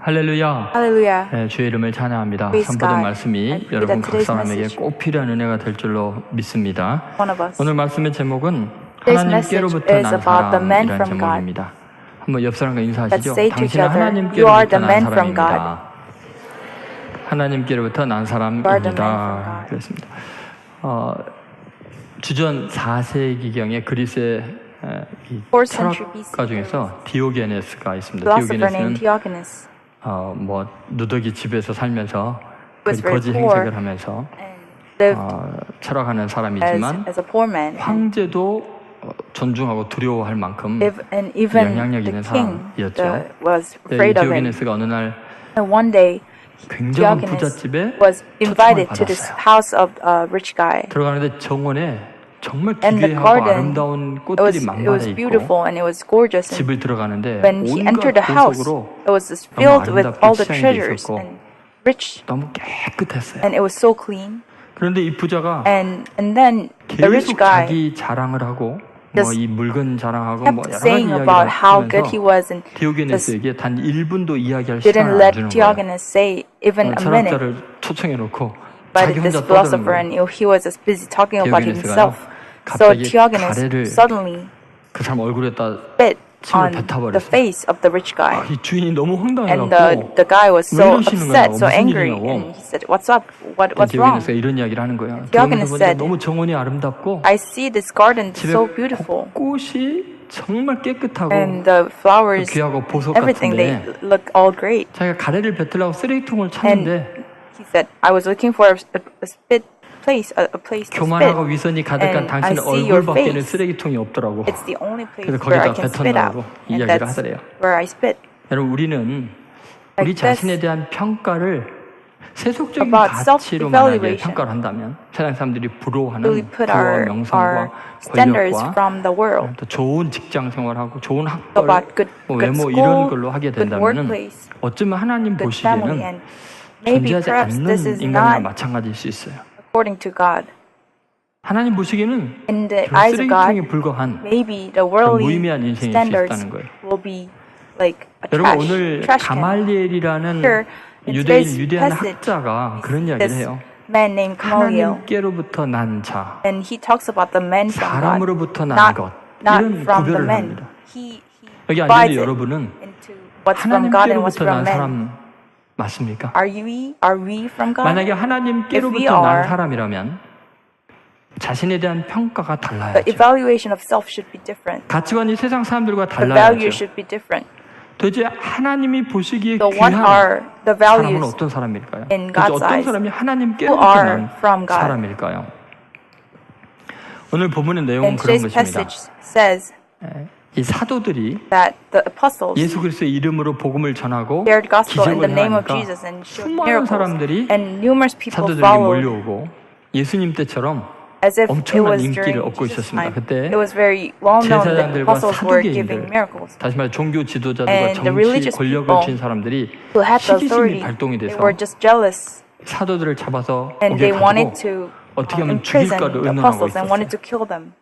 할렐루야. Hallelujah. 네, 주의 이름을 찬양합니다. Praise 선포된 God. 말씀이 I pray 여러분 that 각 today's 사람에게 message 꼭 필요한 은혜가 될 줄로 믿습니다. One of us. 오늘 말씀의 제목은 Today's 하나님께로부터 message is 난 about the man 사람이라는 from God. 제목입니다. 한번 옆 사람과 Let's 인사하시죠. say 당신은 together, you are 하나님께로부터 the 난 man from 사람입니다. 하나님께로부터 난 사람입니다. 그렇습니다. 주전 4세기경의 그리스의 철학가 중에서 디오게네스가 있습니다. Philosopher named 디오게네스는 Diogenes 누더기 집에서 살면서 was very 거지 poor 행색을 하면서 lived 철학하는 사람이지만 as a poor man. 황제도 존중하고 두려워할 만큼 And even 영향력 the 있는 king 사람이었죠. was afraid of him. 디오게네스가 어느 날 And one day, 굉장한 Diogenes 부잣집에 was 초청을 invited to this 받았어요. house of a rich guy. 들어가는데 정원에 정말 And the 기괴하고 garden, 아름다운 it 꽃들이 was 만발해 있고 beautiful and it was gorgeous. And 집을 들어가는데 when he entered 온갖 the house, 보석으로 it was just 너무 filled with 아름답게 all the 치장이 돼 treasures 있었고 and rich, 너무 깨끗했어요. and it was so clean. 그런데 이 부자가 And then the rich 계속 guy 자기 자랑을 하고 just 이 물건 자랑하고 kept 여러 가지 saying 이야기를 about how good he 하면서 was and just 디오게네스에게 단 1분도 이야기할 didn't 시간을 안 let 주는 거예요. Diogenes say even a minute. 철학자를 초청해 놓고 자기 Invited this 혼자 떠드는 philosopher 거예요. and he was just busy talking about 디오게네스가요, himself. So 갑자기 Diogenes 가래를 suddenly 그 사람 얼굴에다 spit 침을 on the 뱉어버렸어요. face of the rich guy. 이 주인이 너무 And 황당해갖고 the guy was 왜 so 이러시는 upset, 거예요? so 무슨 angry, 일이냐고. and he said, "What's up? What's wrong?" 디오게네스가 이런 이야기를 하는 거예요. Diogenes 그러면서 said, 너무 정원이 아름답고 I see this garden 집에 so beautiful, 꽃이 정말 깨끗하고 and the flowers, 귀하고 보석 everything, they 같은데 look all great. 자기가 가래를 뱉으려고 쓰레기통을 And 찾는데 he said, I was looking for a spit place, a place to 교만하고 spit. 위선이 가득한 And I 당신의 see your 얼굴밖에는 face. 쓰레기통이 없더라고. It's the only place 그래서 where I 거기다 can spit out, 뱉었나고 and 이야기를 that's 하더래요. where I spit. 여러분 우리는 우리 Like 자신에 대한 평가를 세속적인 about 가치로만하게 self-evaluation. 평가를 한다면 세상 사람들이 Really 부러워하는 put 부와 our 명성과 standards 권력과 from the world 또 좋은 직장 생활하고 좋은 학벌, about good 외모 school, 이런 걸로 하게 good 된다면 workplace, 어쩌면 하나님 good family, 보시기에는 and maybe 존재하지 perhaps this 않는 is 인간과 not 마찬가지일 수 있어요. according to God. 하나님 보시기에는 In the 그런 eyes of God, 쓰레기통에 불과한 maybe the worldly 무의미한 인생일 수 standards 있다는 거예요. will be like a 여러분 오늘 trash can. 가말리엘이라는 Here, in 유대인 today's 위대한 passage, 학자가 그런 이야기를 This 해요. man named Gamaliel, 하나님께로부터 난 자, and he talks about the man from God, 사람으로부터 난 not, 것 not 이런 from the 구별을 man. 합니다. He 여기 divides 앉은 it 여러분은 into what's from God and what's 하나님께로부터 from 난 man. 사람 맞습니까? Are we from God? 만약에 If we 하나님께로부터 난 are, 사람이라면 자신에 대한 평가가 the 달라야죠. evaluation of self should be different. 가치관이 세상 사람들과 The value 달라야죠. should be different. 도대체 하나님이 보시기에 So what 귀한 are the 사람은 values 어떤 사람일까요? in 도대체 God's 어떤 eyes? 사람이 Who 하나님께로부터 are 난 from God? 사람일까요? 오늘 본문의 내용은 And 그런 today's 것입니다. passage says 이 사도들이 that the apostles 예수 그리스도의 이름으로 복음을 전하고 shared gospel in the 기적을 name of 행하니까 Jesus and showed 수많은 miracles, 사람들이 and numerous people 사도들에게 followed 몰려오고 예수님 때처럼 as if it 엄청난 was 인기를 during 얻고 Jesus' 있었습니다. time. 그때 It was very well known that 제사장들과 apostles were giving 사두개인들, miracles. 다시 말해 종교 지도자들과 And the 정치 religious 권력을 people 쥔 사람들이 Who had the 시기심이 authority, 발동이 they 돼서 were just jealous, 사도들을 잡아서 and 옥에 they wanted 가두고 to 어떻게 하면 imprison 죽일까를 the 의논하고 apostles and wanted 있었어요. to kill them.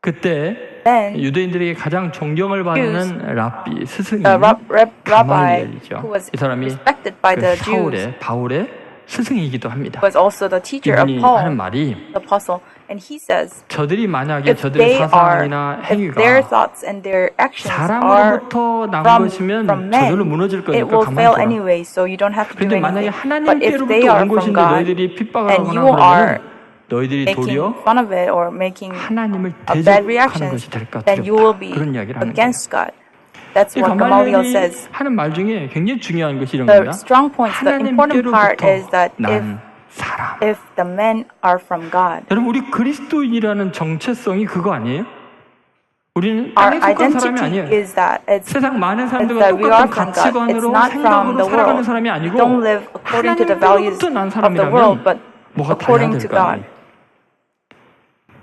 그때 Then 유대인들에게 가장 존경을 받는 랍비 스승이 a rabbi 가말리엘이죠. who was 이 사람이 respected by the 그 Jews 사울의 바울의 스승이기도 합니다. was also the teacher of 이분이 Paul, 하는 말이 the apostle, and he says, 저들이 만약에 if 저들의 they are, 사상이나 if their 행위가 thoughts and their actions are 사람으로부터 난 from 것이면 men, 저절로 무너질 it 거니까 will fail 가만히 있어라. anyway, so you don't have to do 그런데 만약에 anything. But if they 하나님께로부터 are 온 from 것인데 God, 너희들이 핍박을 and 하거나 you are 그러면 너희들이 making 도리어 fun of it or making 하나님을 a bad 대적하는 reactions, 것이 될까 then you will 두렵다. be 그런 이야기를 하는 거예요. against God. That's 이 what Gamaliel 가말리엘이 says. 하는 말 중에 굉장히 중요한 것이 이런 The 겁니다. strong point, the important part is 하나님께로부터 that 난 사람. if the men are from God, 여러분 우리 그리스도인이라는 정체성이 그거 아니에요? 우리는 our 땅에 속한 사람이 identity 아니에요. is that 세상 많은 it's 사람들과 that we are 똑같은 from God. It's 가치관으로 not from 생각으로 the 살아가는 world. 사람이 아니고 Don't live according to the values 하나님께로부터 난 of the world, 사람이라면 but 뭐가 달라야 according to 될까? God.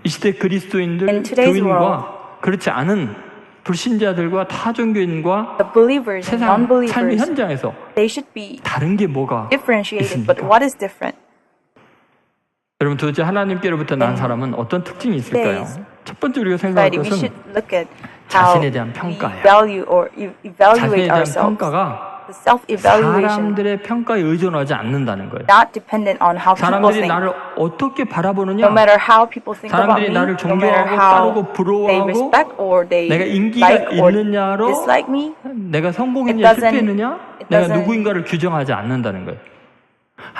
이 시대 그리스도인들, In today's 교인과 그렇지 않은 불신자들과 타종교인과 The believers and 세상 삶의 non-believers, 현장에서 they should be 다른 게 뭐가 differentiated. But 있습니까? what is different? 여러분 도대체 하나님께로부터 난 In 사람은 어떤 특징이 있을까요? today's 첫 번째 우리가 생각할 Society, we 것은 should look at how 자신에 대한 we 평가예요. value or 자신에 evaluate 대한 ourselves. 평가가 the self-evaluation, 사람들의 평가에 의존하지 않는다는 거예요. not dependent on how people 사람들이 think. 나를 어떻게 바라보느냐, No matter how people think about 사람들이 me, 나를 no matter 존경하고 how 따르고 they 부러워하고 respect or they 내가 인기가 like or 있느냐로 dislike me, 내가 성공했냐 It doesn't- 실패했느냐 it 내가 doesn't- 누구인가를 규정하지 않는다는 거예요.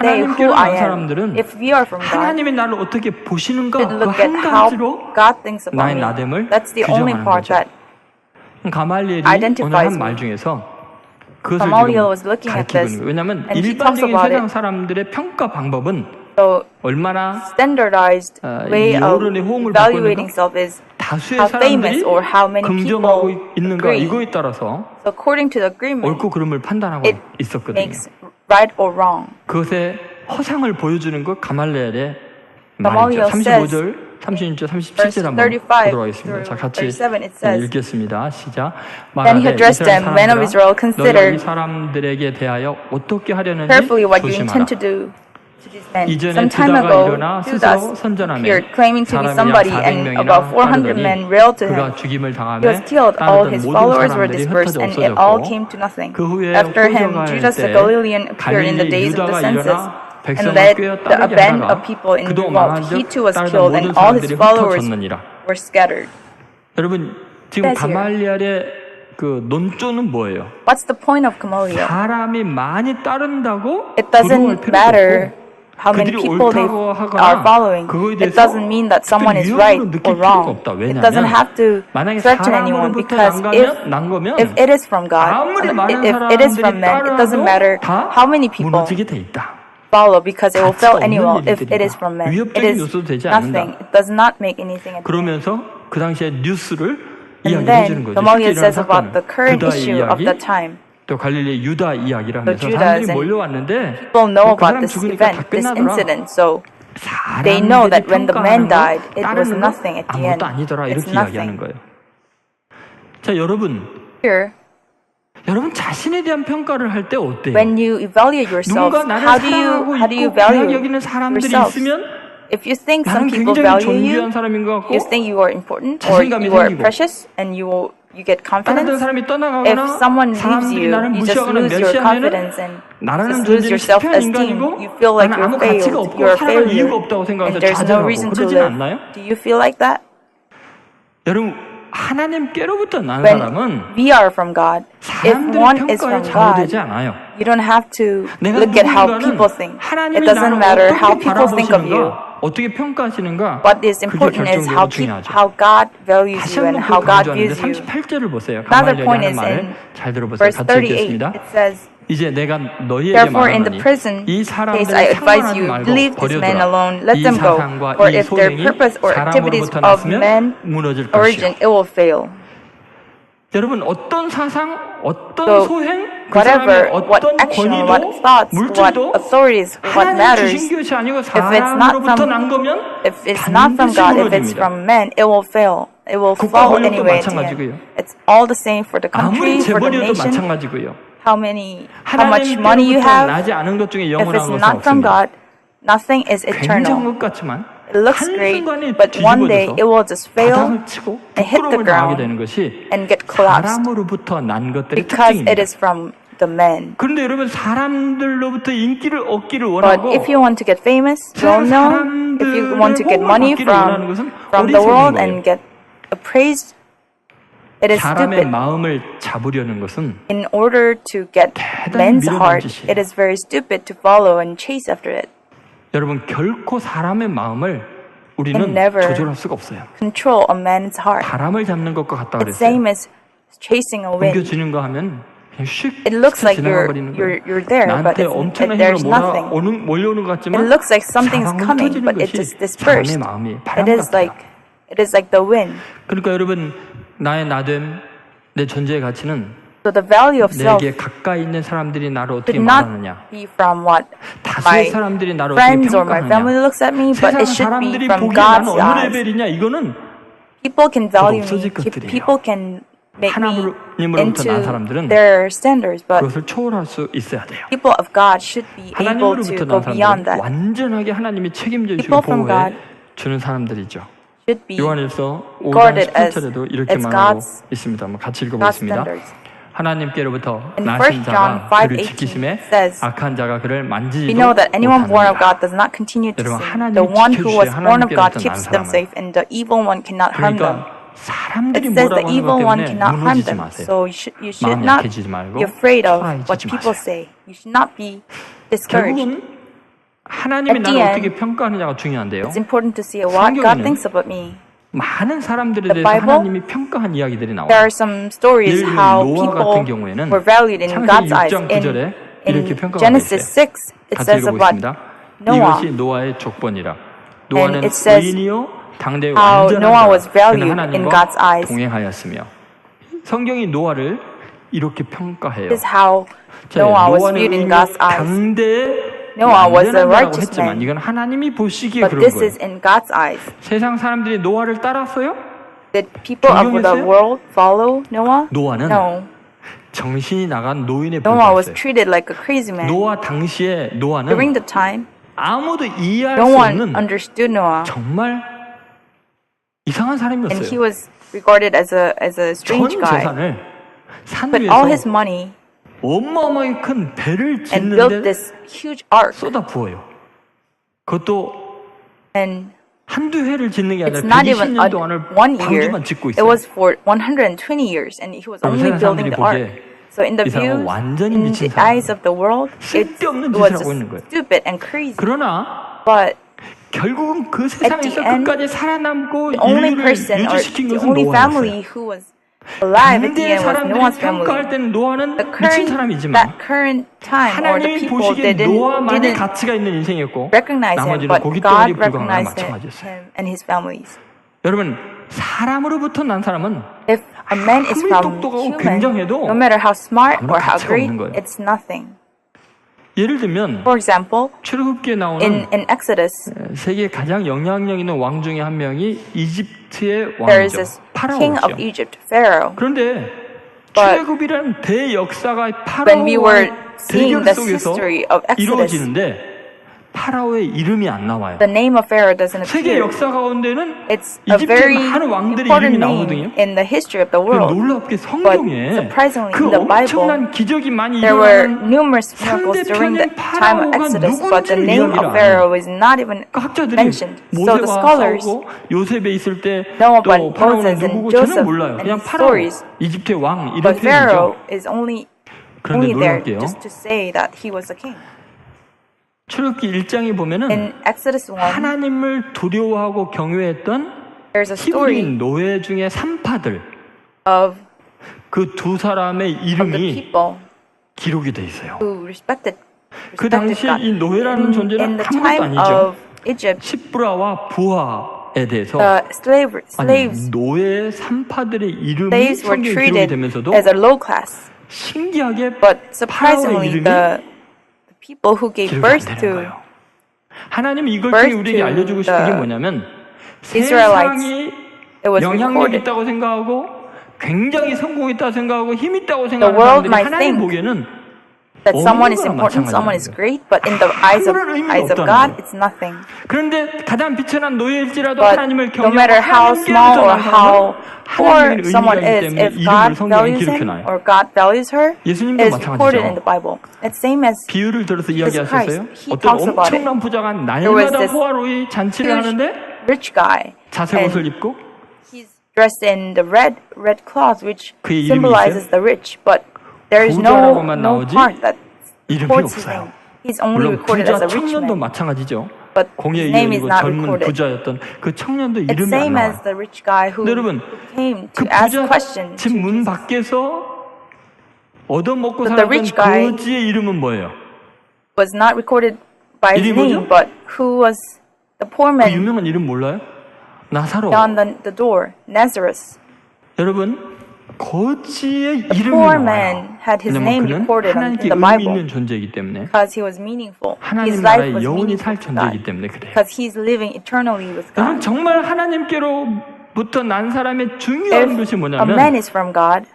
they 하나님께로 who I 난 am. 사람들은 If we are from God, 하나님이 나를 어떻게 보시는가 should 그 look at 한 how 가지로 God thinks about 나의 me. 나됨을 That's the only 규정하는 part 거죠. that 가말리엘이 오늘 identifies 한 말 me. 중에서 그것을 Gamaliel was looking at 가르치고 this, 있는 거예요. 왜냐하면 and he talks 일반적인 about 세상 it. 사람들의 평가 방법은 So 얼마나 standardized way 이 of 여론의 호응을 evaluating 받고 self is 다수의 how famous 사람들이 or how many 긍정하고 people 있는가 agree. 이거에 따라서 So according to the agreement, 옳고 그름을 판단하고 it 있었거든요. makes right or wrong. 그것의 허상을 보여주는 것 가말리엘의 Gamaliel 말이죠. 35절, 36절, 37절 한번 35 보도록 하겠습니다. 자, 같이 37 it says, 읽겠습니다. 시작. Then he 말하되 addressed 이스라엘 them, men of Israel, 사람들아, consider 너희가 이 사람들에게 대하여 어떻게 하려는지 carefully what you 조심하라. intend to do to these men. 이전에 Some time 두다가 ago, 일어나 스스로 Judas 선전하며 appeared, claiming to be 사람이 약 somebody, and 400명이나 about 400 따르더니 men railed to 그가 him. 죽임을 He was 당하며 killed, all 따르던 his 모든 followers were 사람들이 dispersed, 흩어져 and it all 없어졌고 came to nothing. 그 후에 After him, 호적할 Judas the 때 Galilean appeared in the 갈릴리 days of the 유다가 census 일어나 and 백성을 led 꿰어 a 따르게 band 하다가 of people in 그도 revolt. He 망한즉 too was 따르던 killed, 모든 and all his 사람들이 followers 흩어졌느니라. were scattered. 여러분 지금 Says here. 가말리엘의 그 논조는 뭐예요? What's the point of Gamaliel? 사람이 많이 따른다고 It 부러워할 doesn't 필요도 matter 없고 how many 그들이 people they 옳다고 하거나 are following. 그거에 It 대해서 doesn't mean that someone is 특별히 right 위험으로 느낄 or 필요가 wrong. 없다. It doesn't 왜냐하면 have to 만약에 threaten anyone 사람으로부터 because 난 거면 if it is from God, 아무리 많은 if it is from 사람들이 men, it doesn't matter 따라도 how many people 무너지게 돼 있다. follow because it will 가치가 fail 없는 anyone if it 일들이다. is from men. It 위협적인 is 요소도 되지 nothing. 않는다. It does not make anything at the end. 그러면서 그 당시에 뉴스를 And 이야기해 주는 then 거죠. Gamaliel 실제 일어난 says about the 사건을. current 유다의 issue of 이야기, the time. 또 갈릴리 유다 이야기를 하면서 Judas 사람들이 and 몰려왔는데 People know 그 about 사람 this 죽으니까 다 event, this 끝나더라. incident, so they know 사람들이 that when the man 평가하는 died, 거 it was 따르는 거 nothing at the end. 아무것도 아니더라 It's 이렇게 이야기하는 nothing. 거예요. 자 여러분 Here, 자신에 대한 평가를 할 때 어때요? when you evaluate yourself, 누군가 나를 how 사랑하고 do you 있고 귀하게 value 여기는 사람들이 yourself? 있으면 If you think 나는 some people 굉장히 value you, 존귀한 사람인 것 같고 you think you are important or 자신감이 you are 생기고 precious and you get 다른 confidence. 사람이 If 떠나가거나 someone leaves 사람들이 you, 나를 you just 무시하거나 lose your 멸시하면 confidence and 나라는 just lose 존재는 your 실패한 self-esteem. 인간이고 You feel like 나는 아무 you're 가치가 failed, 없고 you're a 살아갈 이유가 failure, 없다고 생각해서 and there's no 좌절하고 reason to 그러진 live. 않나요? Do you feel like that? 여러분 하나님께로부터 난 When 사람은 we are from God, if 사람들의 one is 평가에 from God, 좌우되지 않아요. you don't have to 내가 look at how 누군가는 people think. It 하나님이 doesn't 나를 matter how 어떻게 people think of you. 바라보시는가 어떻게 평가하시는가 What is 그게 important is 결정적으로 how 중요하죠. how God values 다시 you and 한번 how 그걸 God 강조하는데 views you. 38절을 보세요. Another 가말리엘이 point 하는 is 말을 in 잘 들어보세요. verse 같이 38. 읽겠습니다. It says, 이제 내가 너희에게 Therefore, in the 말하노니 prison 이 case, 사람들을 I advise 상관하지 you, 말고 leave these men 버려두라. alone, let 이 them go. 사상과 For 이 if their 소행이 purpose or activities 사람으로부터 of 났으면 men 무너질 origin, 것이요. it will fail. 여러분 어떤 사상, 어떤 So, 소행, 그 whatever, 사람의 what 어떤 action, 권위도, what thoughts, what 물질도 authorities, what 하나님 matters, 주신 것이 아니고 if it's not 사람으로부터 from, 난 거면 if it's not from 반드시 God, if it's 무너집니다. from men, it will fail. It will 국가 fall 권력도 anyway at the 마찬가지고요. end. It's all the same for the country, 아무리 for the 재벌이어도 nation, 마찬가지고요. how much money you 하나님께로부터 have. 나지 않은 것 중에 If 영원한 it's 것은 not from 없습니다. God, nothing is 굉장한 eternal. 것 같지만 It looks great, 한순간에 but one day 뒤집어져서 it will just fail 바닥을 치고 and hit the 부끄러움을 당하게 ground 되는 것이 and get collapsed 사람으로부터 난 것들의 because 특징입니다. it is from the men. 그런데 여러분 사람들로부터 인기를 얻기를 But 원하고 if you want to get famous, well known, if you want to get money from the world and get appraised, it is 사람의 stupid. 마음을 잡으려는 것은 In order to get 대단히 men's 미련한 heart, 짓이에요. it is very stupid to follow and chase after it. 여러분 결코 사람의 마음을 우리는 And never 조절할 수가 없어요. Control a man's heart. 바람을 잡는 것과 같다 It's 그랬어요. same as chasing a wind. 옮겨지는 거 하면 그냥 슉 It looks like 지나가 버리는 거예요. you're there, but 나한테 엄청난 there's 힘으로 nothing. 몰려오는 것 같지만 It looks like something's 사방으로 coming, 터지는 but it 것이 just dispersed. 사람의 마음이 It 바람 is 같아요. like the wind. 그러니까 여러분 나의 나됨, 내 존재의 가치는 So the value of self 내게 가까이 있는 사람들이 나를 어떻게 should not 말하느냐, be from what 다수의 my 사람들이 나를 어떻게 friends or my family 평가하느냐, looks at me, but 세상 it should be 사람들이 from 보기에 God's 나는 어느 eyes. 레벨이냐 이거는 People can value me. 없어질 것들이에요. People can make me 하나님으로부터 난 사람들은 into their standards, but 그것을 초월할 수 있어야 돼요. people of God should be able to 하나님으로부터 go 난 beyond 사람들은 that. 완전하게 하나님이 책임져 주시고 People from 보호해 God 주는 사람들이죠. Should be 요한일서 5장 guarded as 18절에도 이렇게 it's 말하고 God's 있습니다. 한번 같이 God's 읽어보겠습니다. standards. 하나님께로부터 In 나신 1 John 자가 그를 5:18 지키심에 says, 악한 자가 그를 만지지도 We know that anyone born of 못하느니라. God does not continue to 여러분, sin. 하나님이 The one who was 지켜주셔야 born of God 하나님께로부터 keeps 난 them 사람은. safe, and the evil one cannot harm them. 그러니까 사람들이 It says 뭐라고 the 하는 것 evil one 때문에 cannot harm 무너지지 them. 마세요. So you should 마음 not 약해지지 말고 be afraid of what 초라해지지 people 마세요. say. You should not be discouraged. 결국은 하나님이 At the 나를 end, 어떻게 평가하느냐가 중요한데요. It's important to see what God 성경에는 thinks about me. 많은 사람들에 The 대해서 Bible, 하나님이 평가한 이야기들이 There 나와요. are some stories 예를 들면 how 노아 people 같은 경우에는 were valued in 창세기 God's eyes. 6장 9절에 이렇게 In 평가하고 Genesis 있어요. 6, it 같이 says about 읽어보겠습니다. Noah. 이것이 노아의 족본이라. 노아는 it says 의인이요 당대의 how 완전한 Noah 자라. was valued 그는 in 하나님과 God's eyes. 동행하였으며 성경이 노아를 이렇게 평가해요. This is how 자, Noah was 노아는 viewed in 의인이요 God's eyes. 당대의 Noah was a 완전한 자라고 righteous 했지만 man. 이건 하나님이 보시기에 But 그런 this 거예요. is in God's eyes. 세상 사람들이 노아를 따랐어요? Did people of the 존경했어요? world follow Noah? 노아는 No. 정신이 나간 노인에 Noah was 불과했어요. treated like a crazy man. 노아 당시에 노아는 During the time, 아무도 이해할 no 수 one 없는 understood Noah, 정말 이상한 and he 사람이었어요. was regarded as a strange 전 guy. 재산을 산 But all his 위에서 money 어마어마하게 큰 배를 and built 짓는데 this huge ark. 쏟아 부어요. 그것도 And 한두 해를 짓는 게 it's 아니라 not even 120년 동안을 1 year. 방주만 짓고 It 있어요. was for 120 years, and he was 여러분, only 세상 building 사람들이 the ark. 보기에 So in the 이 사람은 views, 완전히 in 미친 the eyes of the world, it 쓸데없는 짓을 was 하고 있는 거예요. stupid and crazy. 그러나 But 결국은 그 세상에서 end, 끝까지 살아남고 the only 인류를 person or 유지시킨 the 것은 only family 노아였어요. who was alive at the 당대의 end was Noah's 사람들이 평가할 family. 때는 노아는 The 미친 current, 사람이지만 that current time, or the 하나님이 people 보시기에 didn't 노아만의 가치가 있는 인생이었고 recognize him, 나머지는 but 고깃덩어리 God 불과한 거나 recognized 마찬가지였어요. him and his families. 여러분 사람으로부터 난 사람은 If a man is 아무리 from 똑똑하고 human, 굉장해도 no matter how smart 아무런 or how 가치가 great, 없는 거예요. it's nothing. 예를 들면 For example, 출애굽기에 나오는 in Exodus, 세계 가장 영향력 있는 왕 중에 한 명이 이집트의 there is 왕이죠. this king of 파라오죠. Egypt, Pharaoh. 그런데 But 출애굽이라는 대역사가 when we were 파라오와의 seeing 대결 the 속에서 history of Exodus, 이루어지는데 파라오의 이름이 안 나와요. the name of Pharaoh doesn't 세계 appear. 역사 가운데는 It's a 이집트의 very 많은 왕들의 important 이름이 name 나오거든요. in the history of the 그 world. 놀랍게 But 성경에 surprisingly, 그 in the Bible, 엄청난 기적이 많이 there were 일어나는 numerous miracles during the 상대편인 time of 파라오가 Exodus, but the 누군지를 name 이야기를 of 안 Pharaoh is not even 그러니까 학자들이 mentioned. So the 모세와 scholars 싸우고 요셉에 있을 때 know 또 about 파라오는 Moses and 누구고 Joseph 저는 몰라요. and 그냥 his 파라오, stories. 이집트의 왕 이런 But Pharaoh 표현이죠. is only 그런데 there 놀랍게요. just to say that he was a king. 출애굽기 1장에 보면은 In Exodus 1, 하나님을 두려워하고 경외했던 there's a 히브리 story 노예 중에 3파들 of 그 두 사람의 the 이름이 people 기록이 돼 있어요. who respected 그 God. 당시에 이 노예라는 In 존재는 the 아무것도 time 아니죠. of Egypt, 시브라와 부하에 대해서 the 아니, slaves 노예 3파들의 이름이 were 성경에 기록이 treated 되면서도 as a low class. 신기하게 But 파라오의 surprisingly, 이름이 the people who gave 기록이 안 birth 되는 to 거예요. 하나님 이걸 birth 통해 우리에게 to 알려주고 싶은 게 the 뭐냐면 Israelites, 세상이 it was 영향력 recorded. 있다고 생각하고 굉장히 성공했다고 생각하고 힘 있다고 The 생각하는 world 사람들이 might 하나님 think 보기에는 that someone is 없는 거랑 important, someone is 마찬가지라는 great, but in the eyes 아무런 의미가 of 없다는 God, 거예요. it's nothing. 그런데 가장 비천한 노예일지라도 But 하나님을 no 경외하고 matter how small or how poor 하나님의 someone 의미가 있기 is, 때문에 if 이름을 God 성경에 values 기록해 him 놔요. or God values her, 예수님도 it is recorded in 마찬가지죠. the Bible. It's same as 비유를 들어서 Jesus 이야기하셨어요? Christ. He 어떤 talks about 엄청난 부자가 was 날마다 this 호화로이 잔치를 huge 하는데 rich guy, 자색 옷을 and 입고 he's dressed in the red cloth, which 그의 이름이 symbolizes the rich, but there is 부자라고만 no 나오지 part that 이름이 records his 없어요. name. He's only 물론 recorded 부자 as a rich 청년도 man. 마찬가지죠. But 공예 his name is 이름이고 not 젊은 recorded. 부자였던 그 청년도 It's 이름이 안 same as 나와요. the rich guy who 근데 여러분 came 그 to ask 부자 questions. 집 문 밖에서 얻어먹고 But the 살았던 rich guy 거지의 이름은 뭐예요? was not recorded by his 이름이 뭐죠? name, but who was the poor 그 man 유명한 이름 몰라요? 나사로. beyond the door, Nazareth. 여러분 거지의 The 이름이 poor 나와요. man had his 왜냐면 name 그는 recorded 하나님께 in the 의미 Bible 있는 존재이기 때문에 because he was meaningful. His 하나님 life 나라의 was 영원히 meaningful 살 to 존재이기 God 때문에 그래요. because he's living eternally with 여러분 God. 정말 하나님께로부터 난 사람의 중요한 것이 If a man 뭐냐면 is from God,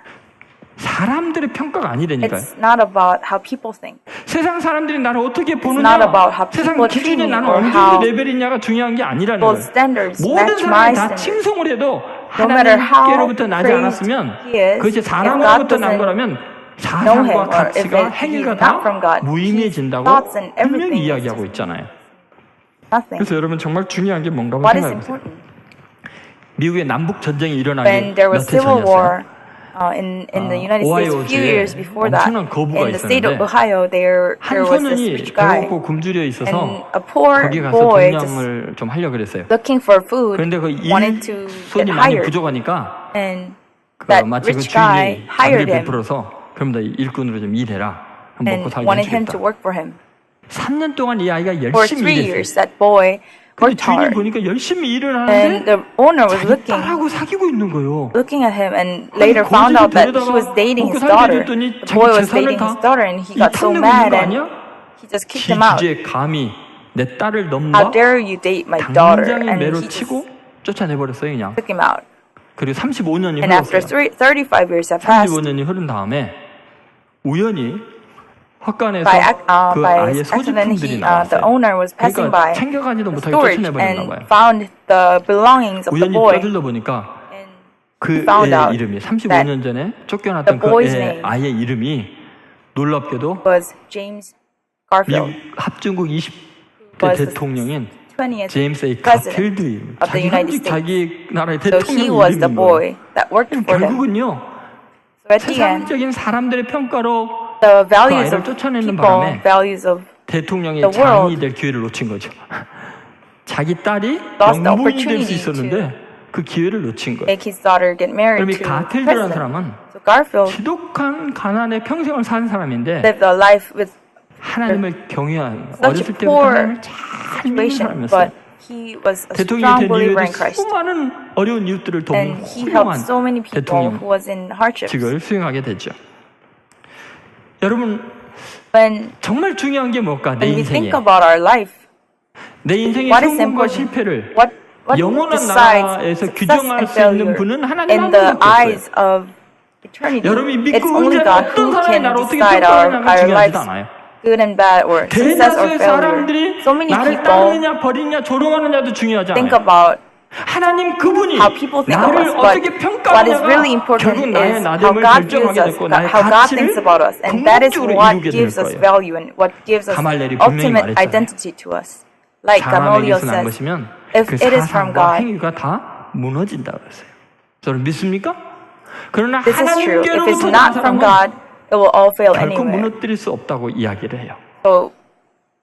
사람들의 평가가 아니라니까요. it's not about how people think. 세상 사람들이 나를 어떻게 not 보느냐, about how 세상 people treat 기준에 me 나는 or 어느 how 정도 레벨이냐가 중요한 게 아니라는 People's 거예요. standards 모든 match my 사람이 다 standards. 칭송을 해도 No matter how 하나님께로부터 나지 praised 않았으면 he is, 그것이 if God 사람으로부터 난 doesn't 거라면 know him, 사상과 or if 가치가 he's 행위가 not from 다 God, his 무의미해진다고 thoughts and 분명히 everything is 이야기하고 just 있잖아요. nothing. 그래서 여러분 정말 중요한 게 뭔가 What is 생각해보세요. important? 미국의 남북 전쟁이 일어나기 When there was 몇 해 civil 전이었어요. war in the United States a few 오하이오주에 years before that, 엄청난 거부가 in the state of 있었는데 Ohio, there 한 was this 소년이 rich guy, 배고프고 굶주려 and 있어서 a poor 거기 가서 boy just 동량을 좀 하려고 그랬어요. looking for food 그런데 그 wanted to 일손이 get 많이 hired, 부족하니까 and 그 that 마치 그 rich guy 주인이 자비를 hired him 베풀어서 그럼 너 일꾼으로 좀 일해라. 먹고 and 살게 wanted him to 해주겠다. work for him. 3년 동안 이 아이가 For 열심히 3 years, 일했어요. that boy 근데 worked 주인이 hard, 보니까 열심히 일을 and 하는데 the owner was 자기 딸하고 looking 사귀고 있는 거예요. at him, and later found out that he was dating his daughter. The boy was dating his daughter, and he got so mad, and he just kicked 지 him out. 주제에 감히 내 딸을 How 넘봐 dare you date my daughter? 당장에 And 매로 he just 치고 쫓아내버렸어요 그냥. took him out. 그리고 35년이 And after 흘렀어요. 35 years have passed, 35년이 흐른 다음에 우연히 헛간에서 by 그 아이의 accident, 소지품들이 the 나왔어요. owner was passing 그러니까 by 챙겨가지도 the 못하게 storage 쫓아내버렸나 and 봐요. found the belongings of the 우연히 boy. 떠들러 보니까 And 그 found 애의 out 이름이 that 35년 전에 쫓겨났던 the 그 boy's 애 name 아이의 이름이 놀랍게도 was James Garfield, 미국 합중국 20대 was the 대통령인 20th 제임스 A. president 가필드 이름. of the United States. 자기 나라의 So he 대통령 was the 이름인 boy 거예요. that worked for him. 결국은요 So at the end, 세상적인 사람들의 평가로 the values 아이를 of 쫓아내는 people, 바람에 values of 대통령의 the world 장이 될 기회를 놓친 거죠. 자기 딸이 lost the 영부인이 될 수 opportunity 있었는데 그 기회를 놓친 거예요. make his daughter get married 그럼 이 to 가필드라는 president. 사람은 So Garfield 지독한 가난의 평생을 산 사람인데 lived a life with 하나님을 경외한 such a 어렸을 때부터 poor 하나님을 잘 믿는 situation, 사람이었어요. but he was a 대통령이 strong 된 believer in 이후에도 Christ. 수많은 어려운 이웃들을 돕는 And he helped 훌륭한 so many people 대통령 who was in hardships. 직을 수행하게 되죠. 여러분 When 정말 중요한 게 뭘까? 내 we 인생에 think about our life, 내 인생의 what is 성공과 important? 실패를 What 영원한 decides 나라에서 success 규정할 and 수 있는 failure 분은 하나님 in 한 the 분밖에 없어요. eyes of eternity? 여러분이 It's 믿고 only 의지하는 God 어떤 who 사람이 can 나를 어떻게 decide 평가하느냐가 our 중요하지도 lives, 않아요. good and bad, or success or 대다수의 failure. 사람들이 So many 나를 people 따르느냐 버리느냐 조롱하느냐도 중요하지 think 않아요. about 하나님 그분이 how people think of 나를 us, 어떻게 but what is really 평가하느냐가 important 결국 나의 is how 나됨을 God views 결정하게 us, 됐고 나의 how God thinks 가치를 about us, and that is 궁극적으로 what 이루게 될 gives us 거예요. value and what gives us 가말리엘이 분명히 ultimate 말했잖아요. identity to us. Like Gamaliel 사람에게서 난 says, 것이면 if 그 it is from 사상과 God, 행위가 다 무너진다 그랬어요. 저는 믿습니까? 그러나 this is true. If it's 하나님께로부터 난 not from 사람은 God, it will all fail 결코 anywhere. 무너뜨릴 수 없다고 이야기를 해요. So,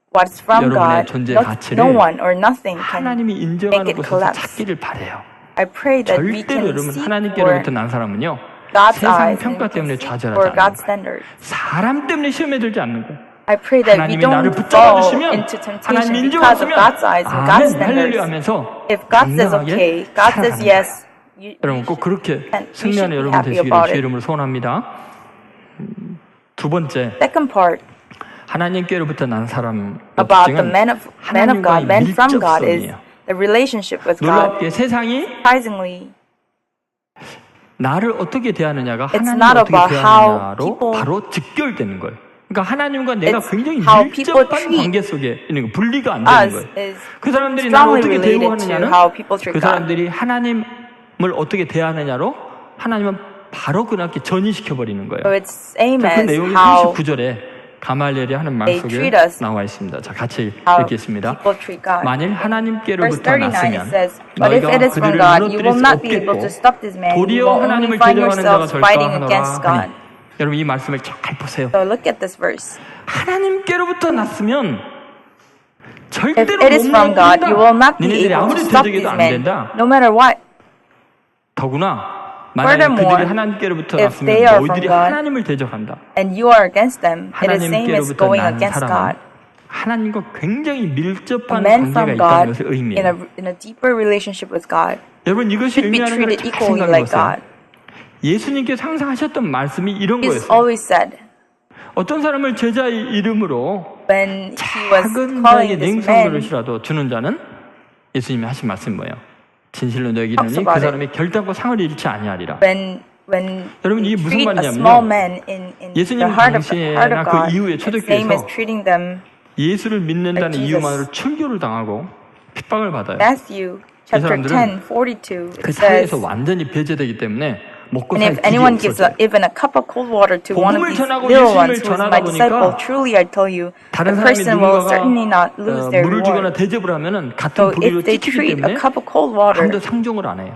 what's from 여러분의 God, 존재 no 가치를 one or nothing can 하나님이 make 인정하는 it 곳에서 collapse. 찾기를 바래요. I pray that we 절대로 can 여러분 seek for 하나님께로부터 난 사람은요 God's 세상 eyes and we 평가 can 때문에 seek 좌절하지 for 않는 God's 거예요. standards. 사람 때문에 시험에 들지 않는 거예요. I pray that we 하나님이 나를 don't 붙잡아 fall 주시면 into 하나님 temptation because of 인정하시면 God's eyes and God's 아멘 할렐루야 standards. 하면서 If God says 당당하게 okay, God says 살아가는 yes, 거예요. 여러분 꼭 그렇게 we should 승리하는 be 여러분 happy 되시기를 about 주의 it. 이름으로 소원합니다. 두 번째 Second part 하나님께로부터 난 사람 about the 특징은 man of God, man from God, is 밀접성이에요. the relationship with God. 놀랍게 세상이 Surprisingly, 나를 어떻게 대하느냐가 It's 하나님을 not 어떻게 about how 대하느냐로 people- 바로 직결되는 거예요. 그러니까 하나님과 내가 It's 굉장히 how people 밀접한 treat 관계 속에 있는 거 분리가 안 되는 us 거예요. is 그 사람들이 나를 strongly 어떻게 related to 대우하느냐는 how people treat 그 God. 사람들이 하나님을 어떻게 대하느냐로 하나님은 바로 그렇게 전이시켜 버리는 거예요. So it's same 자, 그 as 내용이 how 39절에 가말리엘이 하는 말 they 속에 treat us, 나와 있습니다. 자, 같이 how 읽겠습니다. people treat God. 만일 Verse 하나님께로부터 39 it 났으면 says, But if 너희가 it is from 그들을 God, you 무너뜨릴 will 수 not be able 없겠고 to stop this man. You 도리어 will only 하나님을 find 대적하는 자가 yourselves fighting 절대하노라 against God. 하니 여러분 이 말씀을 잘 보세요. So look at this verse. 하나님께로부터 났으면 If 절대로 it is 못 from God, you will 무너뜨린다. not be 니네들이 able to 아무리 stop 대적해도 this 안 man, 된다. no matter what. 더구나 만약에 Furthermore, 그들이 하나님께로부터 if 났으면 they are 너희들이 from God, 하나님을 대적한다. And you are against them, it is same as 하나님께로부터 going 난 against 사람은 God. 하나님과 굉장히 A 밀접한 man 관계가 from 있다는 God 것을 in 의미해요. a deeper relationship with God 여러분 이것이 should be 의미하는 걸 treated 잘 equally 생각해 like 보세요. God. 예수님께서 항상 하셨던 말씀이 이런 He's 거였어요. always said, 어떤 사람을 제자의 이름으로 when he was 작은 자에게 calling this 냉성 man, 그릇이라도 주는 자는 예수님이 하신 말씀이 뭐예요? 진실로 너에게 Talks 이르노니 about 그 it. 사람이 결단코 상을 잃지 아니하리라. when 여러분, you 이게 무슨 treat a 말이냐면요. small man in 예수님 the heart of 당시에나 그 God, 이후에 it's same as 초대교회에서 treating them 예수를 믿는다는 like 이유만으로 출교를 당하고 핍박을 받아요. Matthew chapter 사람들은 10:42. 그 It 사회에서 says 완전히 배제되기 때문에 먹고 And 살 if 길이 anyone gives 없어져요. even a cup of cold water to one of 복음을 these 전하고 little 예수님을 ones who is 전하다 my disciple, 보니까 truly I tell you, 다른 the 사람이 person will 누군가가 certainly not lose their 물을 주거나 reward. 대접을 하면은 같은 So 부리로 if they 찍히기 treat a 때문에 cup of cold water, 아무도 상종을 안 해요.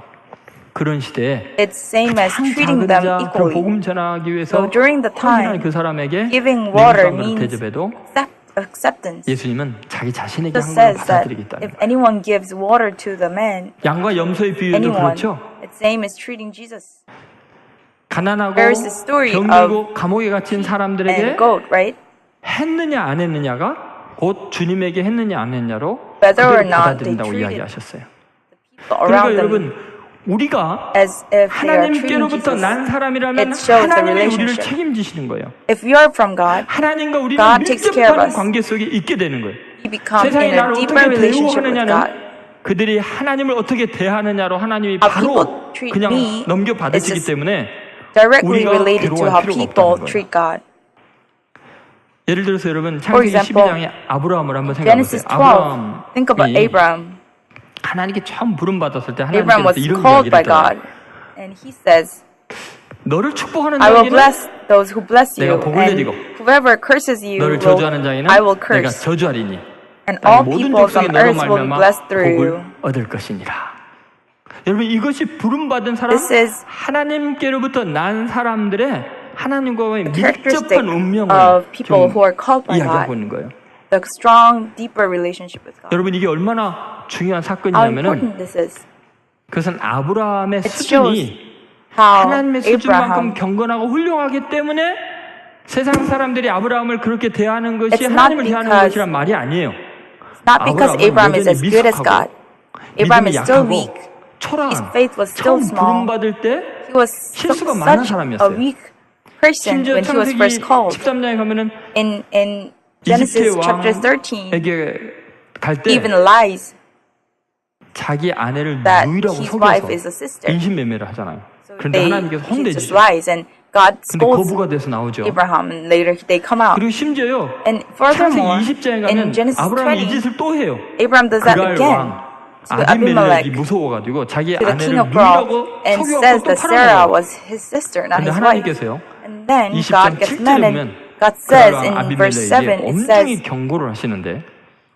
그런 시대에 it's same as 가장 작은 treating them 자, 그런 equally. 복음 전하기 위해서 So during the 헌신한 time, 그 사람에게 giving water 미국방으로 means 대접해도 acceptance. 예수님은 자기 자신에게 Jesus 한 걸로 says that 받아들이겠다는 if 거예요. anyone gives water to the man, 양과 염소의 비유도 anyone, 그렇죠. it's same as treating Jesus. 가난하고 There is a story 병들고 감옥에 gat힌 And 사람들에게 a goat, right? 했느냐 안 했느냐가 곧 주님에게 했느냐 안 했느냐로 Whether or 그대로 not they 받아들인다고 treated 이야기하셨어요. People 그러니까 around them 여러분 우리가 as if they are treating 하나님께로부터 Jesus. 난 사람이라면 It shows the 하나님이 우리를 relationship. 책임지시는 거예요. If you are from God, 하나님과 우리는 God takes care of 밀접한 us. 관계 속에 있게 되는 거예요. you become 세상이 in a 나를 deeper 어떻게 relationship with 대우하느냐는 God. 그들이 하나님을 어떻게 대하느냐로 하나님이 How 바로 people treat 그냥 me 넘겨받으시기 is 때문에 Directly 우리가 related to how 괴로워할 필요가 people 없다는 거예요. treat God. 예를 들어서 여러분 For 창세기 example, 12장의 아브라함을 한번 생각해 보세요. Genesis 12. Think about Abraham. 하나님께 처음 부름 받았을 때 Abraham 하나님께서 was 이런 called 이야기를 by 했잖아요. God. And he says, 너를 축복하는 I will 자에게는 bless those who bless you, 내가 복을 and 내리고 whoever curses you, 너를 저주하는 자에게는 I will 내가 curse. 저주하리니 And 땅의 all 모든 peoples 족속이 on 너로 earth will be 말미암아 blessed through 복을 you. 얻을 것이니라. 여러분 이것이 부름 받은 사람 This is 하나님께로부터 난 사람들의 하나님과의 characteristic 밀접한 운명을 of people 좀 who are called by 이야기하고 God. 있는 거예요. The strong, deeper relationship with God. 여러분 이게 얼마나 중요한 How 사건이냐면은 important this is. 그것은 아브라함의 It 수준이 How 하나님의 수준만큼 Abraham, 경건하고 훌륭하기 때문에 세상 사람들이 아브라함을 그렇게 대하는 것이 It's not 하나님을 대하는 because- 것이란 말이 아니에요. not because 아브라함은 Abraham is as 여전히 good as 미숙하고 God. Abraham 믿음이 is still 약하고 weak. 초라한 His faith was still 처음 small. 부름받을 때 He was 실수가 많은 such a 사람이었어요. weak person 심지어 when he was 창세기 first called. 13장에 가면은 In 이집트 Genesis chapter 13, 왕에게 갈 때 even lies 자기 아내를 that 누이라고 his wife 속여서 is a sister. 인신매매를 하잖아요. So 그런데 하나님께서 he 혼내주죠. just lies, and God 근데 scolds 거부가 돼서 나오죠. Abraham, and later they come out. 그리고 심지어요. And 창세기 furthermore, 20장에 in 가면 Genesis 아브라함이 이 20, 짓을 또 해요. Abraham does that 그갈 again 왕 to 아비멜렉이 Abimelech, 무서워가지고 자기 to the king 아내를 of Gath, 누이라고 and 속여갖고 says 또 that Sarah 팔아먹어요. was his sister, not 근데 his wife. 하나님께서요. And then 20장 God gets 7절에 mad, 보면 and God says 그갈 in 왕 verse 7, 아비멜렉에게 it 엄청히 says, 경고를 하시는데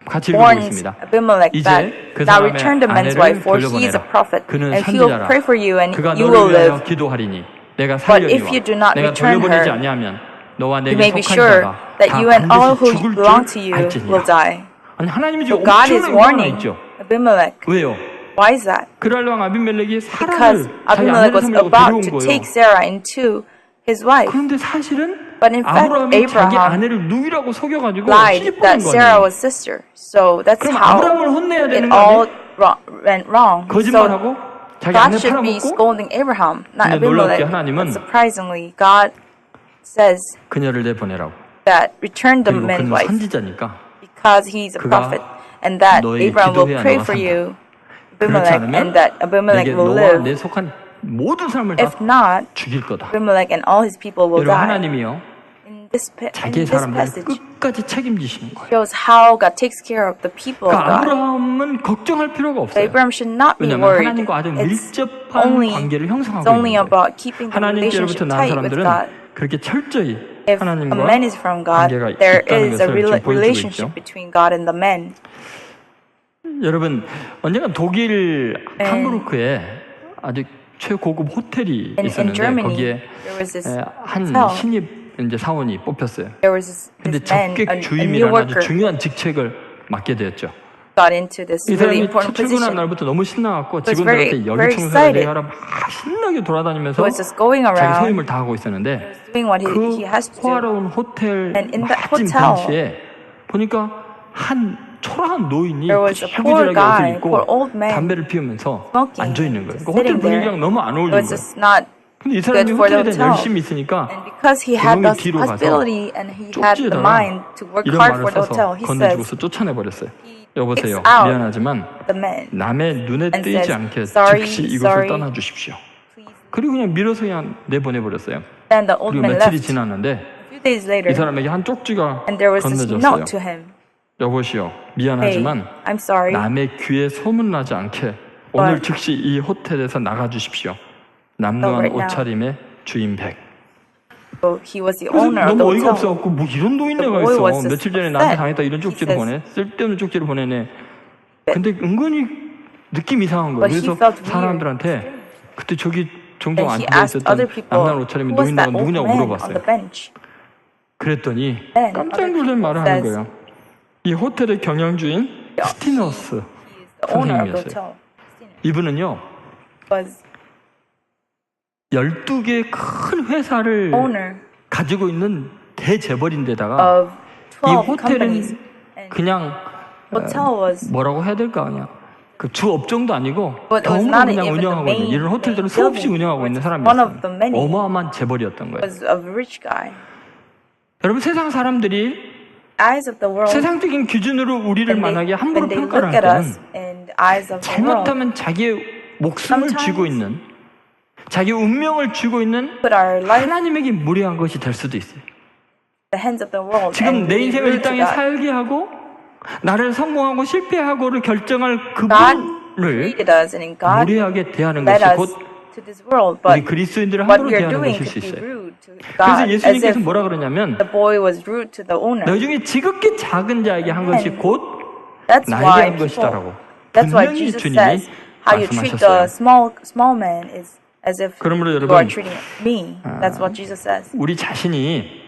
같이 warns 읽어보겠습니다. Abimelech that 이제 그 now 사람의 return the man's 아내를 wife, for he is a 돌려보내라. prophet, 그는 and he will 선지자라. pray for you, and 그가 you 너를 will 위하여 live. 기도하리니 내가 But if you do 살려니와 not 내가 return 돌려보내지 her, 아니하면 너와 You 내게 may be 속한 sure 자가 that 다 you and all 반드시 who 죽을 belong to 줄 you will 알지니라. die. 아니 하나님이 So 지금 God is 엄청난 화가 warning 있죠. Abimelech. 왜요? Why is that? 그랄 왕 아비멜렉이 Because 사라를 자기 Abimelech 아내를 was 삼으려고 about 데려온 to 거예요. take Sarah into his wife. 그런데 사실은 But in fact, 아브라함이 자기 Abraham 아내를 누이라고 속여가지고 lied 시집 that 보낸 거 Sarah 아니에요. was sister. So that's 그럼 how 아브라함을 혼내야 it 되는 거 all 아니에요? went wrong. So 거짓말하고 자기 God 아내 should be 팔아먹고 scolding Abraham, not 근데 놀랍게 Abimelech. 하나님은 But surprisingly, God says 그녀를 내보내라고. that return the 그리고 man's 그는 wife 선지자니까 because he's a 그가 prophet, and that 너의 Abraham will 기도해야 pray 너가 for 산다. you, 그렇지 Abimelech, 않으면 and that Abimelech 내게 will 너와 live. 내 속한 모든 사람을 다 If not, 죽일 거다. Abimelech and all his people will 여러분 die. 하나님이요 In this 자기의 사람들을 passage 끝까지 책임지시는 거예요. shows how God takes care of the people of 그러니까 God. 아브라함은 걱정할 필요가 So 없어요. Abraham should not be 왜냐하면 worried. 하나님과 아주 It's 밀접한 only, 관계를 형성하고 it's only 있는 거예요. about keeping the 하나님께로부터 relationship 난 tight with 사람들은 God. 그렇게 철저히 If a 하나님과 man is from God, 관계가 there 있다는 is a 것을 지금 보여주고 relationship 있죠. between God and the man. 여러분 언젠가 독일 함부르크에 아주 최고급 호텔이 In 있었는데 Germany, 거기에 there was this 한 hotel. 신입 이제 사원이 뽑혔어요. There was this 근데 man, 적객 a new 주임이라는 아주 worker, 중요한 직책을 맡게 되었죠. got into this 이 really 사람이 important 출근한 position. 날부터 너무 신나갖고 was 직원들한테 very 여기 청소해라 excited. 내가라 막 신나게 돌아다니면서 He was just going 자기 around, 소임을 다 하고 있었는데 doing what 그 he has to do. 호화로운 호텔 And in that 멋진 hotel, 벤치에 보니까 한 초라한 노인이 There was a poor 구질구질하게 guy, 옷을 입고 poor old man, 담배를 피우면서 smoking, 앉아있는 거예요. just 그 호텔 sitting there. 분위기랑 너무 안 It 어울리는 was 거예요. just not 근데 이 사람이 good for the 호텔에 대한 hotel. 열심히 있으니까 And because he had 그놈이 the 뒤로 가서 hospitality and he had the 쪽지에다가 mind to work 이런 hard 말을 for the 써서 hotel, he says, 건네주고서 쫓아내버렸어요. 여보세요. kicks out 미안하지만 the man, 남의 눈에 and 띄지 says, 않게 "Sorry, 즉시 이곳을 sorry. 떠나주십시오. please. 그리고 그냥 밀어서 그냥 내보내버렸어요. Then the old 그리고 man 며칠이 left. 지났는데 A few days 이 later, 사람에게 한 쪽지가 and there was this 건네졌어요. note to him. 여보시오. Hey, 미안하지만 I'm sorry, 남의 귀에 소문나지 않게 오늘 But- 즉시 이 호텔에서 나가주십시오. 남루한 right now. 옷차림의 주인백. So he was the 그래서 owner of the 너무 어이가 hotel. 없어갖고 뭐 이런 노인네가 The boy 있어. was 며칠 전에 upset. 나한테 당했다 이런 He 쪽지를 says- 보내. 쓸데없는 쪽지를 보내네. 근데 은근히 느낌 이상한 거예요. But he 그래서 felt weird. 사람들한테 그때 저기 종종 And he 앉아 asked other 있었던 people, 남남 옷차림의 who was that 노인네가 old 누구냐고 man on 물어봤어요. the bench? 그랬더니 Then 깜짝 other 놀란 말을 people 하는 says, 거예요. 이 호텔의 경영주인 스티너스 The owner of the 선생님이었어요. hotel 이분은요 was 12개의 큰 회사를 owner 가지고 있는 대재벌인데다가 of 이 12 호텔은 companies. And 그냥 hotel was 뭐라고 해야 될까 그냥 그 주업종도 아니고 But it was 경험으로 not 그냥 even 운영하고 the 있는 main- 이런 호텔들을 main 수없이 building. 운영하고 있는 It was 사람이었어요. one of the many. 어마어마한 재벌이었던 거예요. was a rich guy. 여러분 세상 사람들이 Eyes of the world. 세상적인 기준으로 우리를 만약에 함부로 when they 평가를 look 할 at 때는 us and eyes of the world, 잘못하면 자기의 목숨을 Sometimes 쥐고 있는 자기 운명을 쥐고 있는 put our life 하나님에게 무례한 것이 될 수도 있어요. in the hands of the world. 지금 and 내 be 인생을 이 rude to 땅에 God. 살게 하고 나를 성공하고 실패하고를 결정할 God 그분을 created us and in God 무례하게 대하는 led 것이 us 곧 to this world, 우리 but 그리스도인들을 what 함부로 we are 대하는 doing 것일 수 could be 있어요. rude to 그래서 God, as 예수님께서 if 뭐라 그러냐면 the boy was rude to the owner. 너희 중에 지극히 작은 자에게 한 것이 곧 That's 나에게 why 한 것이다라고 that's why 분명히 Jesus 주님이 says how you treat the 말씀하셨어요. small man is as if 그러므로 you 여러분, are treating me. That's what Jesus says. 우리 자신이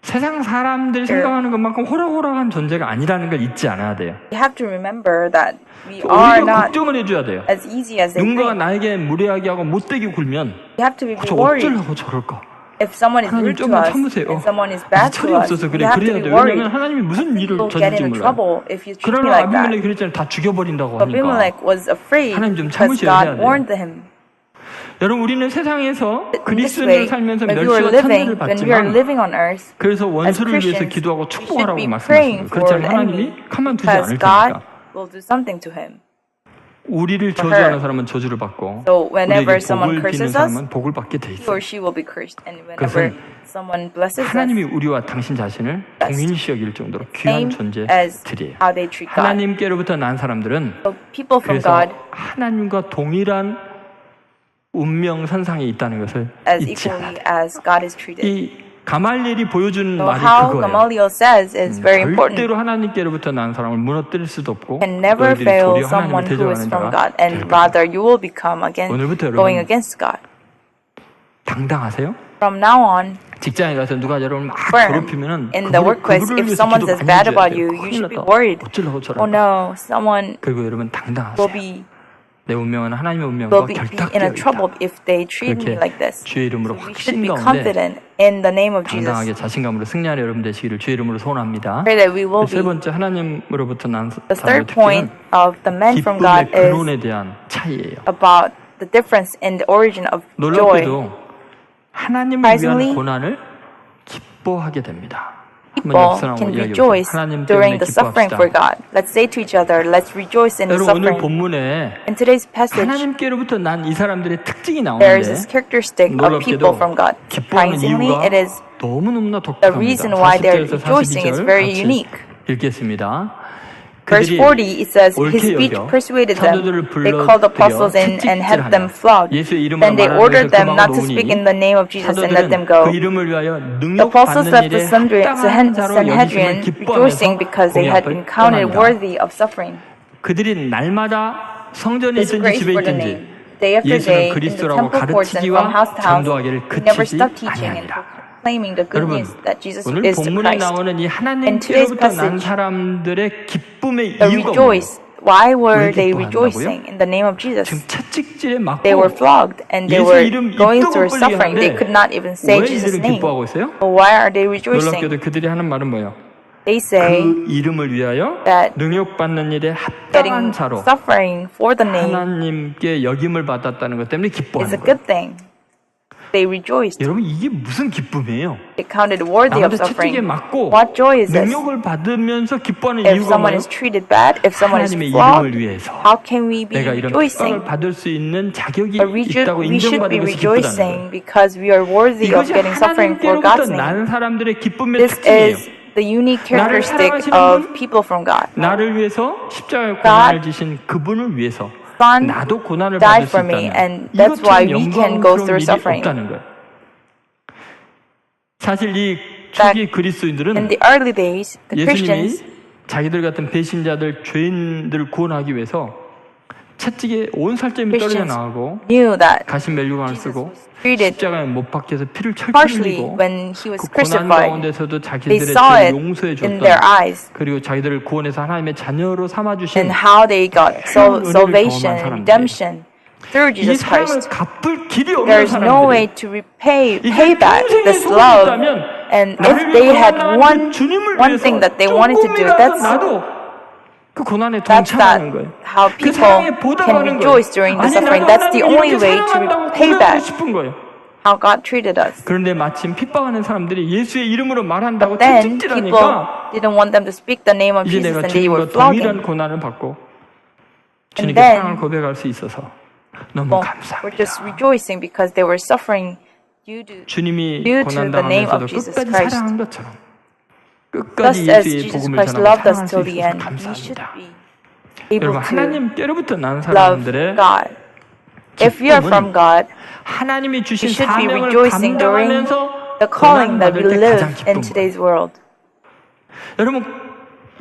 세상 사람들이 생각하는 것만큼 호락호락한 존재가 아니라는 걸 잊지 않아야 돼요. You have to remember that we are 오히려 not 걱정을 해줘야 돼요. as easy as they 누군가가 think. 나에게 무례하게 하고 못되게 굴면 You have to be 저 worried. 어쩌려고 저럴까? If someone is 하나님 rude to 좀만 us 참으세요. and someone is bad 철이 to us, 없어서 we 그래. have to 그래야 be 돼요. worried. 왜냐면 하나님이 무슨 일을 You'll get 저질지 into 몰라요. trouble if you treat me 그러나 like that. 아비멜렉이 그랬잖아요. 다 죽여버린다고 But 하니까. Abimelech was afraid 하나님 좀 because 참으셔야 해야 God 돼요. warned him. 여러분 우리는 세상에서 In this 그리스도인으로 way, 살면서 when we are 멸시와 living, 천대를 when we are 받지만 living on earth, 그래서 as 원수를 위해서 Christians, 기도하고 we should 축복하라고 be 말씀하시는 praying 거예요. for 그렇지 the 않으면 하나님이 enemy 가만두지 because 않을 God 테니까. will do something to him. 우리를 저주하는 사람은 저주를 받고 So whenever 우리에게 someone 복을 비는 curses us, 사람은 복을 받게 돼 he 있어요. or she will be cursed. And whenever 그것은 someone blesses us, 하나님이 우리와 당신 자신을 동일시 여길 정도로 귀한 same as 존재들이에요. how they treat God. 하나님께로부터 난 사람들은 So people from 그래서 God 하나님과 동일한 운명 선상에 있다는 것을 as 잊지 않아야 equally 돼요. as God is treated. 이 가말리엘이 보여준 So 말이 how 그거예요. Gamaliel says is very important. 절대로 하나님께로부터 난 사람을 무너뜨릴 수도 없고 Can never 너희들이 fail 도리어 someone 하나님을 who is 대적하는 from 자가 God, 될 and 거다. rather you will become 오늘부터 여러분 going against God. 당당하세요? From now on, 직장에 가서 누가 여러분을 막 firm 괴롭히면은 in the workplace, 그분을 if 위해서 someone 기도 says 많이 bad 해줘야 about 돼요. you, you 큰일 should be 났다. worried. 어쩌려고 Oh 저럴까. no, someone 그리고 여러분 will 당당하세요. be 내 운명은 하나님의 will 운명과 be in 결탁되어 a trouble 있다. if they treat me 그렇게 like this. 주의 이름으로 We 확신 should be 가운데 confident in the name of 당당하게 Jesus. 자신감으로 승리하는 여러분 되시기를 주의 이름으로 소원합니다. Pray that we will 세 be. 번째 하나님으로부터 난 The 사람의 third point 특징은 of the men from 기쁨의 God is 근원에 대한 차이예요. about the difference in the origin of joy. 놀랍게도 하나님을 Surprisingly, 위한 고난을 기뻐하게 됩니다. 한번 People 옆사람하고 can 이야기해보세요. rejoice 하나님 때문에 during the suffering 기뻐합시다. for God. Let's say to each other, let's rejoice in the 여러분 오늘 suffering. 본문에 In today's passage, 하나님께로부터 난 이 사람들의 특징이 there is 나오는데 this characteristic of 놀랍게도 people from God. 기뻐하는 Surprisingly, 이유가 it is 너무너무나 the 독특합니다. reason why they're 40절에서 rejoicing is 42절 very 같이 unique. 읽겠습니다. Verse 그들이 40, it says, 옳게 his speech 여겨 persuaded them. 사도들을 They called the apostles in and had them flogged. 예수의 이름으로 Then they 말하는 ordered 것을 them not to 금하고 speak 놓으니 in the name of Jesus and let 사도들은 them go. 그 이름을 위하여 The apostles 능력받는 left the 일에 합당한 자로 여기심을 Sanhedrin rejoicing 기뻐하면서 because they 공의 had 앞을 been counted 떠납니다. worthy of suffering. 그들이 날마다 성전에 This 있든지 grace 집에 for the 있든지 name. Day after 예수는 day, in the 그리스도라고 temple courts and from 가르치기와 house to house, 전도하기를 they never 그치지 stopped teaching and 아니하니라. proclaiming the good 여러분 news that Jesus 오늘 is the 본문에 Christ. 나오는 이 In today's 하나님께로부터 난 passage, 사람들의 기쁨의 The 이유가 뭐예요? rejoice. Why 왜 were they 기뻐한다고요? rejoicing in the name of Jesus? 지금 채찍질에 맞고 They were flogged and they 예수 were 이름 going 입도 through 못 벌리게 suffering. They 하는데 could not even say 왜 Jesus' 이들은 name. 기뻐하고 있어요? But why are they rejoicing? 놀랍게도 그들이 하는 말은 뭐예요? They say 그 이름을 위하여 that 능욕받는 일에 합당한 getting 자로 suffering for the name 하나님께 역임을 받았다는 것 때문에 is a 기뻐하는 거예요. good thing. They rejoiced. 여러분 이게 무슨 기쁨이에요? They counted worthy of 남한테 채찍에 suffering. 맞고 What joy is this? 능욕을 받으면서 기뻐하는 If 이유가 someone 뭐예요? is treated bad, if someone is 하나님의 flogged, 이름을 위해서 how can we be 내가 이런 rejoicing? 특권을 받을 수 있는 자격이 But 있다고 we should be 인정받는 것이 기쁘다는 거예요. rejoicing because we are worthy of 이것이 getting suffering for 하나님께로부터 God's name. 난 사람들의 기쁨의 This 특징이에요. is the unique 나를 characteristic 사랑하시는 of 분, people from God. 나를 위해서 십자가의 고난을 지신 그분을 위해서 Son 나도 고난을 died 받을 수 for me, 있다면 and that's why we can go 영광스러운 through 일이 suffering. 없다는 거예요. 사실 이 초기 그리스도인들은 In the early days, the 예수님이 Christians 자기들 같은 배신자들, 죄인들을 구원하기 위해서 채찍에 온 살점이 떨어져 나가고 knew that 가신 멜류관을 쓰고 treated 십자가에 못 박혀서 피를 철철 harshly 흘리고 when he was 그 고난 crucified. 가운데서도 They 자기들의 saw 죄를 it 용서해 in their 줬던 eyes 그리고 자기들을 구원해서 하나님의 자녀로 삼아주신 and how they got 은혜를 salvation 경험한 and redemption through 이 Jesus 사랑을 Christ. 갚을 길이 없는 There's no way 사람들이 to repay 이제 back 평생의 this 소원이 love. 있다면 And 나를 if they 위해 had 고난당한 주님을 one 위해서 thing that they wanted to do, 조금이라도 나도 그 고난에 동참하는 거예요. how 그 people 사랑에 can 보답하는 거예요. rejoice during the 아니 suffering. 나도 That's the 하나님을 only 이렇게 way to 사랑한다고 pay 고백하고 back 싶은 거예요. how God treated us. 그런데 마침 핍박하는 사람들이 예수의 이름으로 말한다고 Then people 채찍질하니까 didn't want them to speak the name of 이제 Jesus 내가 and they were 주님과 동일한 flogging. 고난을 받고 주님께 then 사랑을 고백할 수 있어서 너무 Well, we're just 감사합니다. rejoicing because they were suffering due to 주님이 due to the name 고난당하면서도 of Jesus 끝까지 Christ. 사랑한 것처럼 Thus 끝까지 as 예수의 Jesus 복음을 Christ 전하고 loved us 사랑할 수 till the 있어서 end, we should 감사합니다. be able 여러분 to 하나님께로부터 난 love 사람들의 God. If you are from God, 하나님이 주신 we should be 사명을 rejoicing during 감당하면서 the calling that we 고난받을 때 live 가장 in 기쁜 today's 거예요. world. 여러분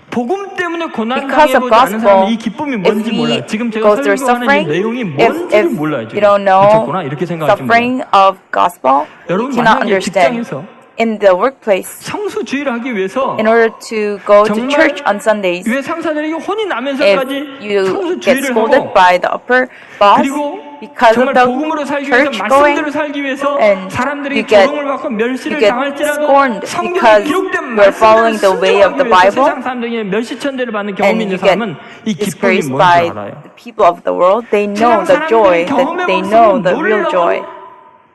복음 때문에 고난 Because of 당해보지 않은 사람은 gospel, 이 기쁨이 if 뭔지 we 몰라요. 지금 제가 go through 설교하는 이 suffering, 내용이 if 뭔지를 몰라요. you don't know 미쳤구나 이렇게 생각하시면 suffering of gospel, you 여러분 cannot 만약에 understand. 직장에서 In the workplace, 성수주의를 하기 위해서 in order to go to 정말 church on Sundays, 왜 상사들에게 혼이 if 나면서까지 you get 성수주의를 scolded 하고 by the upper boss 그리고 because 정말 of the 복음으로 살기 위해서 church going, 말씀대로 살기 위해서 and 사람들이 you get- 조롱을 받고 멸시를 you get 당할지라도 scorned 성경에 because 기록된 you're following 말씀을 the way of the 순종하기 위해서 Bible, 세상 사람들에게 멸시천대를 받는 and 경험이 있는 you get 사람은 이 기쁨이 disgraced 뭔지 by 알아요. the people of the world. They know the joy, that they know the real joy.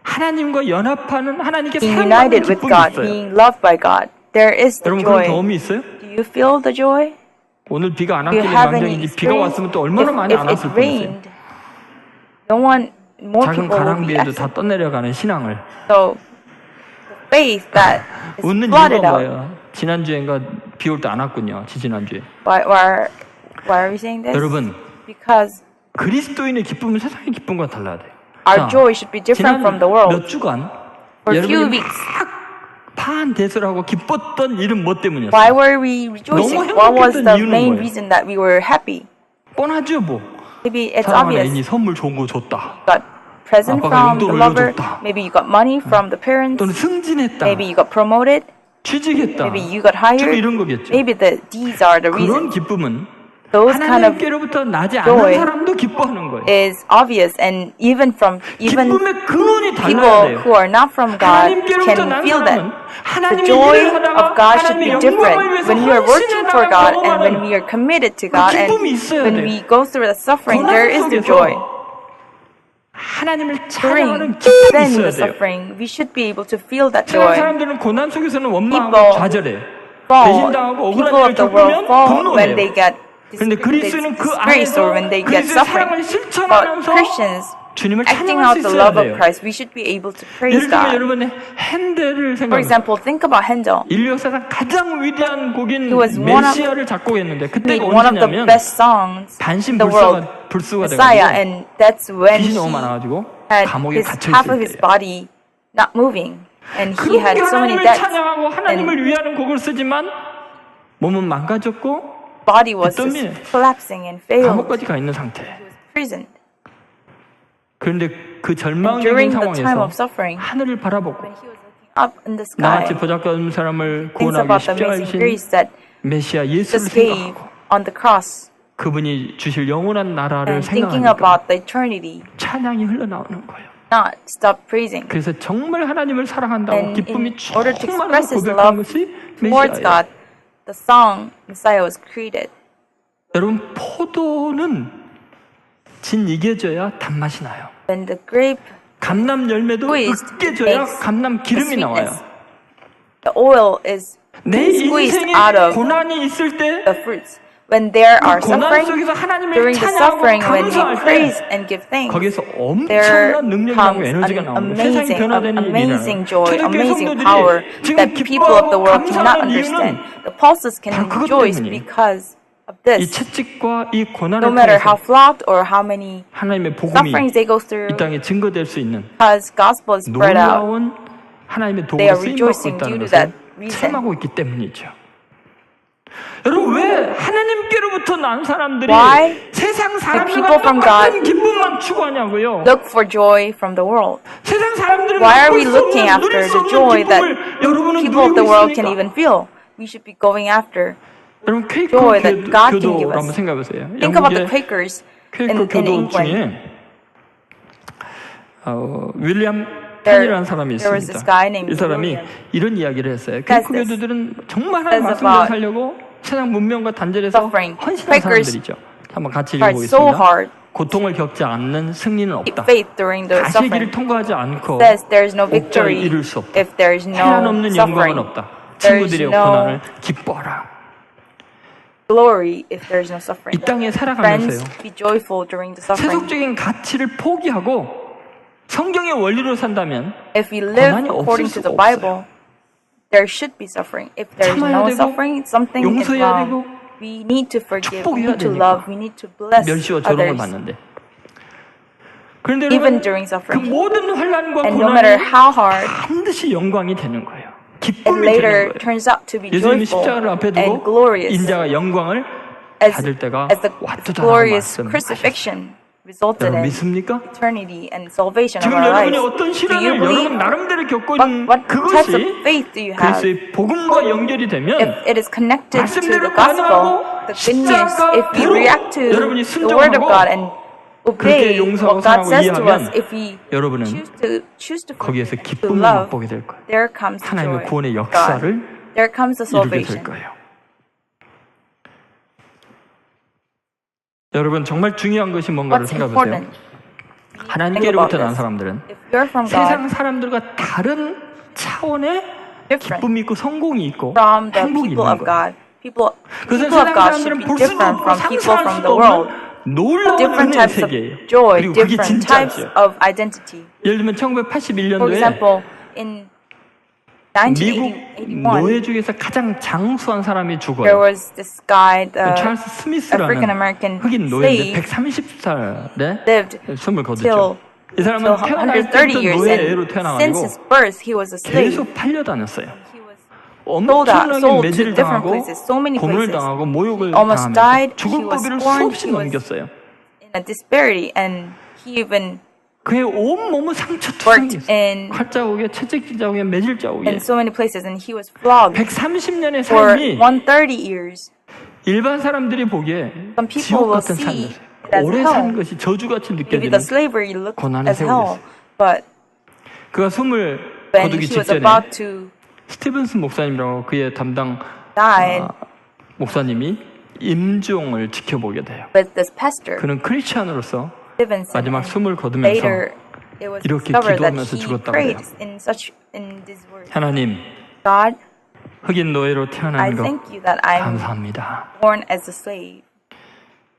하나님과 연합하는 하나님께 Being 사랑받는 united with 기쁨이 God, 있어요. being loved by God. There is the 여러분 그런 joy. 경험이 있어요? Do you feel the joy? 오늘 비가 안 Do you 왔길래 have any 망정인지 비가 experience? 왔으면 또 얼마나 많이 안 If 왔을 it 뻔했어요. rained, no one, more 작은 people will be 가랑비에도 absent. 다 떠내려가는 신앙을 So, the faith that is 웃는 flooded 이유가 out. 뭐예요? 지난주엔가 비 올 때 안 왔군요. 지난주에. Why are we saying this? 여러분 Because 그리스도인의 기쁨은 세상의 기쁨과 달라야 돼요. our joy should be different from the world. 몇 주간 For a few 여러분이 weeks, 파한대설하고 기뻤던 일은 뭐 때문이었어요? why were we rejoicing? 너무 What was 행복했던 the 이유는 main 뭐예요? reason that we were happy? 뻔하죠 뭐. Maybe it's 사랑하는 obvious. 애인이 선물 좋은 거 줬다. You got present 아빠가 from the 용돈을 lover. 넣어줬다. Maybe you got money from the parents. 또는 승진했다. Maybe you got promoted. 취직했다. Maybe you got 좀 hired. 이런 거겠죠. Maybe these are the 그런 reasons. 기쁨은 Those kind of 하나님께로부터 나지 않은 joy 사람도 기뻐하는 거예요. is obvious, and even 기쁨의 근원이 달라야 people 돼요. who are not from God 하나님께로부터 can 난 feel 사람은 that. The 하나님의 joy 일을 하다가 of God should 하나님의 be 영광을 different. 위해서 When we are working 헌신해 for God 나가는 and when 경험하는 we are committed to God and 기쁨이 있어야 when 돼요. we go through the suffering, 고난 there is the 속에서 joy. 하나님을 During 찬양하는 기쁨이 then 있어야 the 돼요. suffering, we should be able to feel that 세상 joy. 사람들은 고난 속에서는 원망하고 People 좌절해. Fall. 배신당하고 억울한 People 일을 of the world 겪으면 fall when they 분노해요. get 그런데 그리스도는 그 disgraced or 안에서 when they get 그리스도의 suffering. 사랑을 But 실천하면서 Christians 주님을 acting 찬양할 out 수 the 있어야 love of 돼요. Christ, we should be able to praise 예를 들면 God. 여러분의 핸델을 For 생각해보세요. example, think about Handel. 인류 역사상 가장 위대한 곡인 He was one of- 메시아를 작곡했는데 Made 그때가 one of the 언제냐면 best songs 단신 in the world, 불수가 Messiah, 돼가지고 and that's when 귀신이 he 너무 많아가지고 had 감옥에 half of 갇혀있을 his 때예요. body not moving, and he 그렇게 had so many 하나님을 debts. 찬양하고 하나님을 위하는 곡을 쓰지만 몸은 망가졌고 Body was 빚더미 just collapsing and failed. 감옥까지 가 있는 상태. Prison. 그런데 그 절망적인 During the time 상황에서 of suffering, 하늘을 바라보고 when he was looking up in the 나같이 sky, 보잘것없는 사람을 thinks 구원하기 about the 십자가에 amazing 주신 grace that 메시아 예수를 just gave 생각하고 on the cross, 그분이 주실 영원한 나라를 and thinking 생각하니까 about the eternity, 찬양이 흘러나오는 거예요. not stop praising. 그래서 정말 하나님을 사랑한다고 And 기쁨이 in order to 충만하고 express his 고백한 love 것이 towards 메시아예요. God, the song Messiah was created. 여러분 포도는 진 익혀져야 단맛이 나요. When the grape, 감람 열매도 squeezed, 으깨져야 makes 감람 기름이 the 나와요. sweetness. The oil is 내 squeezed 인생에 out of 고난이 있을 때 the fruits. When there are 그 고난 suffering, 속에서 하나님을 during the 찬양하고 suffering, when we 감사할 때 praise and give thanks, 거기서 there 엄청난 능력이라고 comes 에너지가 an 나옵니다. 세상이 변화되는 amazing 일이라는 joy, 초대교회 amazing 성도들이 power 지금 that people of the 기뻐하고 world cannot 감사하는 understand. 이유는 The apostles can 다 그것 rejoice 때문이에요. because of 이 this. 채찍과 이 No 고난을 matter how 통해서 flogged or how many 하나님의 복음이 sufferings they go through, 이 땅에 증거될 수 있는 because gospel is spread out, 놀라운 하나님의 they 도구로 are 쓰임받고 rejoicing 있다는 due to 것을 that reason. 체험하고 있기 때문이죠. 여러분 왜 하나님께로부터 난 사람들이 Why 세상 people 사람들과 from 똑같은 God 기쁨만 추구하냐고요. look for joy from the world? 세상 사람들은 Why are 맛볼 we 수 looking 없는, 누릴 after 수 the 없는 joy that 기쁨을 여러분은 people of 누리고 the world can 있습니까? even feel? We should be going after. 여러분 퀘이커 joy that God can give 교도를 us. 한번 생각해 보세요. Think about the 영국의 Quakers 퀘이커 in 교도 England. 중에 윌리엄 There- 펜이라는 사람이 there was this 있습니다. guy named 이 사람이 William. 이런 이야기를 했어요. Says 퀘이커 this. 교도들은 정말 하나님 Says 말씀대로 about 살려고 세상 문명과 단절해서 suffering. 헌신한 Quakers 사람들이죠. 한번 같이 tried so 읽어보겠습니다. hard 고통을 겪지 않는 승리는 to keep 없다. faith during the 가시의 길을 suffering. 통과하지 않고 Says there is no 옥자를 victory 이룰 수 없다. if there is 해안 no 없는 영광은 suffering. 없다. There is 친구들의 no 고난을 기뻐하라. glory if there is no suffering. 이 땅에 Friends, 살아가면서요. be joyful during the suffering. 세속적인 가치를 포기하고 성경의 원리로 산다면 If we live 고난이 없을 according to 수가 the Bible, there should be suffering. If there is 참아야 no 되고, suffering, something is 용서해야 wrong. 되고, We need to forgive. We 축복해야 need to 되니까. love. We need to bless 멸시와 조롱을 others. 받는데. 그런데 Even 여러분 during 그 suffering. 모든 환난과 And no matter 고난이 how hard, 반드시 영광이 되는 거예요. it 기쁨이 되는 later 거예요. turns out to be 예수님이 joyful 십자가를 앞에 and 두고 glorious 인자가 영광을 as, 받을 때가 as the 왔도다라고 glorious 말씀하셨어요. crucifixion resulted 여러분 in 믿습니까? eternity and salvation of 지금 our 여러분이 lives. 어떤 Do you 시련을 believe 여러분 나름대로 겪고 what, 있는 what types of 그것이 faith do you have? 그리스도의 복음과 연결이 되면 If it is connected to 말씀대로 the gospel, 반응하고 the good news, if we 십자가대로 react to 여러분이 the word of 순종하고 God and obey 그렇게 용서하고 what God says to us, 사랑하고 if we 여러분은 choose to 거기에서 forgive and to 기쁨을 love, 맛보게 될 거예요. there comes the 하나님의 joy 구원의 of 역사를 God. There comes the 이루게 될 salvation. 거예요. 여러분 정말 중요한 것이 뭔가를 What's 생각해 보세요. important? 하나님께로부터 Think about 난 this. 사람들은 If you're from 세상 God, 사람들과 다른 차원의 different 기쁨이 있고 성공이 있고 from the 행복이 people 있는 of 거예요. God, people 그것은 of 세상 God should 사람들은 be 볼 수도 different 없고 from people 상상할 from 수도 the world. 없는 놀라운 Different 은혜의 types of 세계예요. joy, 그리고 그게 different types 진짜죠. of identity. 예를 들면 For 1981년도에 example, in 미국 1981, 노예 중에서 가장 장수한 사람이 there 죽어요. was this guy, the 찰스 스미스라는 African American 흑인 노예인데 slave, 130살에 lived 숨을 till 거뒀죠. 이 사람은 태어날 130 때부터 years, 노예로 and since 태어나가지고 his birth, he was a slave. 계속 팔려다녔어요. He was 엄청나게 sold to 매질을 different 당하고 places, so many 고문을 places. 당하고 모욕을 Almost 당하면서 died, he 죽을 was 고비를 scorned, 수없이 he was 넘겼어요. in a disparity, and he even 그의 온 몸은 상처 worked 투성이었어요. in 칼자국에 채찍질 자국에 매질 자국에 in so many places, and he was flogged 130년의 for 삶이 130 years. 일반 사람들이 보기에 Some people 지옥 will 같은 see 삶이었어요. it as 오래 산 hell. 것이 저주같이 Maybe 느껴지는 the slavery looked 고난의 as hell, 세월이었어요. but 그가 숨을 when 거두기 he was 직전에 about to 스티븐슨 목사님이라고 그의 담당 die 목사님이 임종을 지켜보게 돼요. with this pastor, 그는 크리스찬으로서 Stevenson, 마지막 and 숨을 거두면서 later it was 이렇게 discovered that 기도하면서 he 죽었다고 prayed 해요. in these words. 하나님, God, 흑인 노예로 I 태어난 거 thank you that I'm 감사합니다. born as a slave.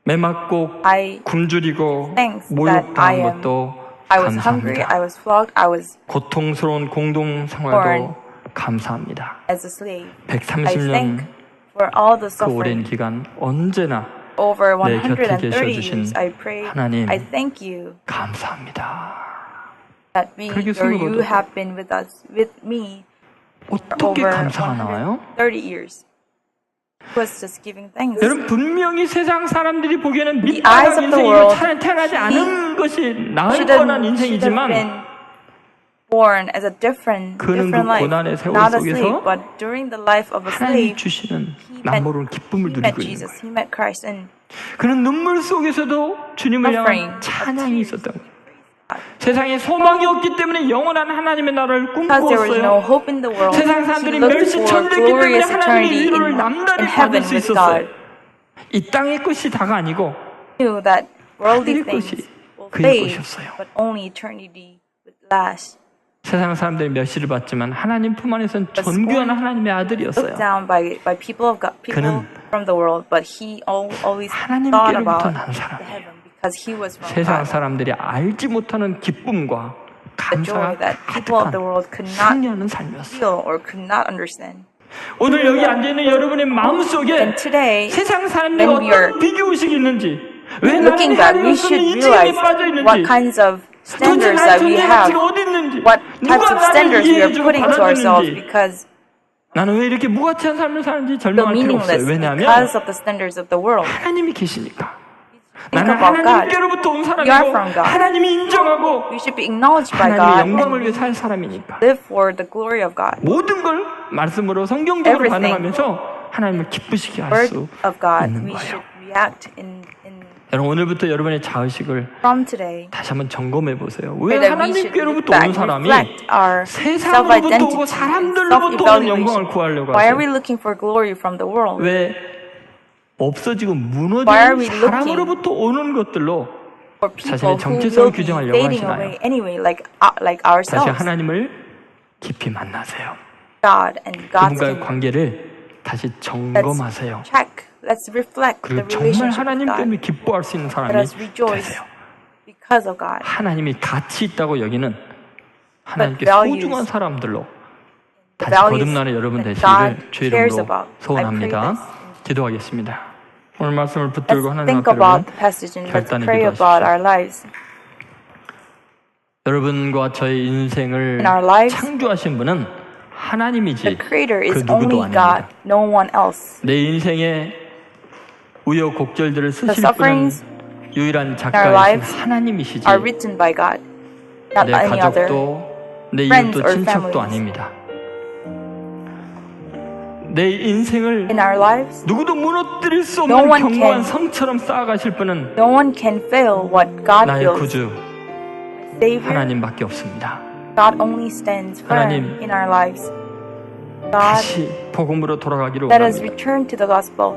매맞고 I 굶주리고 thanks that 모욕당한 것도 I was hungry, 감사합니다. I was flogged, I was 고통스러운 공동 생활도 감사합니다. as a slave. I 130년 thank for all the 그 오랜 suffering. 기간 언제나 Over 내 곁에 130 계셔주신 years, I pray, 하나님. I thank you 감사합니다. that 그렇게 or 숨을 you 거둬도 have been with us, with me for 어떻게 over 감사가 나와요? 130 years. He was just giving thanks. 여러분 분명히 세상 사람들이 보기에는 The eyes 밑바닥 of the 인생이고 world, 태어나지 않은 것이 나을 should have 뻔한 인생이지만 been born as a different 그는 그 life, 고난의 세월 not a 속에서 slave, but during the life of a 하나님이 slave, 주시는 he 남모르는 기쁨을 met 누리고 있는 Jesus, 거예요. he met Christ, and 그는 눈물 속에서도 주님을 향한 suffering, 찬양이 있었던 거예요. 세상에 소망이 없기 때문에 영원한 하나님의 나라를 because there was no 꿈꾸었어요. hope in the world, 세상 he 사람들이 looked for 멸시천대기 때문에 glorious 하나님의 eternity 위로를 in 남다리 받을 heaven 수 with 있었어요. God. 이 땅의 것이 다가 아니고 Knew that worldly 하늘의 things 것이 will 그의 fade, 것이었어요. but only eternity would last. 세상 사람들이 멸시를 받지만 하나님 품 안에서는 존귀한 하나님의 아들이었어요. Looked down by people of God, people 그는 from the world, but he always thought 하나님께로부터 about 난 the 사람이에요. heaven because he was from 세상 God. 사람들이 알지 못하는 기쁨과 The joy 감사가 that people of the 가득한 world could not 승리하는 삶이었어요. feel or could not understand. 오늘 여기 앉아있는 여러분의 마음속에 And today, 세상 사람들이 when we are 어떤 비교의식이 있는지, 왜 나는 looking back, we 하나님으로서는 should 이 책임에 realize 빠져 what 있는지, kinds of 도대체 standards 나의 that we 존재 have, 가치가 어디 있는지, what types 누가 of 나를 standards we are 이해해주고 putting to ourselves, 받아주는지, because 나는 왜 이렇게 무가치한 삶을 사는지 the 절망할 필요 없어요. meaningless 왜냐하면 because of the standards of the world. 하나님이 계시니까. Think 나는 about God. 하나님께로부터 온 You are 사람이고 from God. 하나님이 인정하고 You should be acknowledged by 하나님의 God 영광을 and 위해 살 사람이니까. live for the glory of God. 모든 걸 말씀으로 성경적으로 Everything. 반응하면서 하나님을 기쁘시게 할 Word 수 of God, 있는 we 거예요. should react in 여러분 오늘부터 여러분의 자의식을 from today. 다시 한번 점검해 보세요. 왜 That we should look 하나님께로부터 back 온 and 사람이 reflect our 세상으로부터 self-identity 오고 and 사람들로부터 오는 영광을 self-evaluation. 구하려고 Why are we 하세요? looking for glory from the world? 왜 없어지고 Why are we 무너진 사람으로부터 오는 것들로 For 자신의 people who 정체성을 will be 규정하려고 fading 하시나요? away anyway, like 다시 ourselves. 하나님을 깊이 만나세요. God and God's 그분과의 kingdom. 관계를 다시 Let's 점검하세요. check. Let's reflect the 그리고 정말 relationship with 하나님 God. 때문에 기뻐할 수 있는 Let 사람이 us rejoice 되세요. because of God. 하나님이 가치 있다고 여기는 하나님께 values, 소중한 사람들로 다시 values 거듭나는 여러분 that 되시기를 God 주의 cares 이름으로 about. I pray 소원합니다. this. 기도하겠습니다. 오늘 말씀을 붙들고 Let's 하나님 think 앞에 about 여러분 the passage and let's 결단에 pray 기도하십시오. about our lives. 여러분과 저의 인생을 In our lives, 창조하신 분은 The 하나님이지 Creator 그 is 누구도 only God, 아닙니다. no one else. 내 인생의 우여곡절들을 쓰실 분은 sufferings 유일한 our 작가이신 lives 하나님이시지 Are written by God, not 내 any other. 가족도 내 friends 이웃도 or 친척도 families. 아닙니다. 내 인생을 In our lives, 누구도 무너뜨릴 수 No 없는 one 견고한 can. 성처럼 쌓아가실 분은 no one can fail what God 나의 builds. 구주 Savior, 하나님밖에 없습니다. God only stands firm 하나님, in our lives. God, 다시 복음으로 돌아가기를 let us 원합니다. return to the gospel.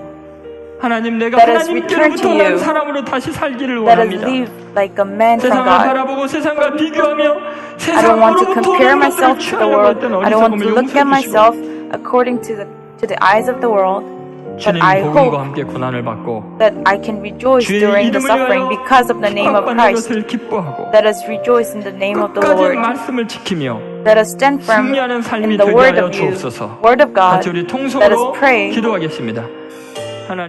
하나님 내가 Let us return 하나님께로부터 to 온 you. 사람으로 다시 살기를 Let us 원합니다. live like a man from 세상을 God. 바라보고 세상과 비교하며 I don't want to 세상으로부터 compare 오는 것들을 myself to the 취하려고 world. 했던 I don't want 어리석음을 to look at 용서해 주시고 myself according to the eyes of the world. But 주님 I 복음과 hope 함께 고난을 받고 that I can rejoice 주의 during the 이름을 suffering 위하여 because of the name of 핍박받는 Christ. 것을 기뻐하고 Let us rejoice in the name of the 끝까지 Lord. 말씀을 지키며 Let us stand firm 승리하는 삶이 in the 되게 word 하여 of you, 주옵소서. word of God. 같이 우리 Let us 통성으로 pray. 기도하겠습니다. 하나님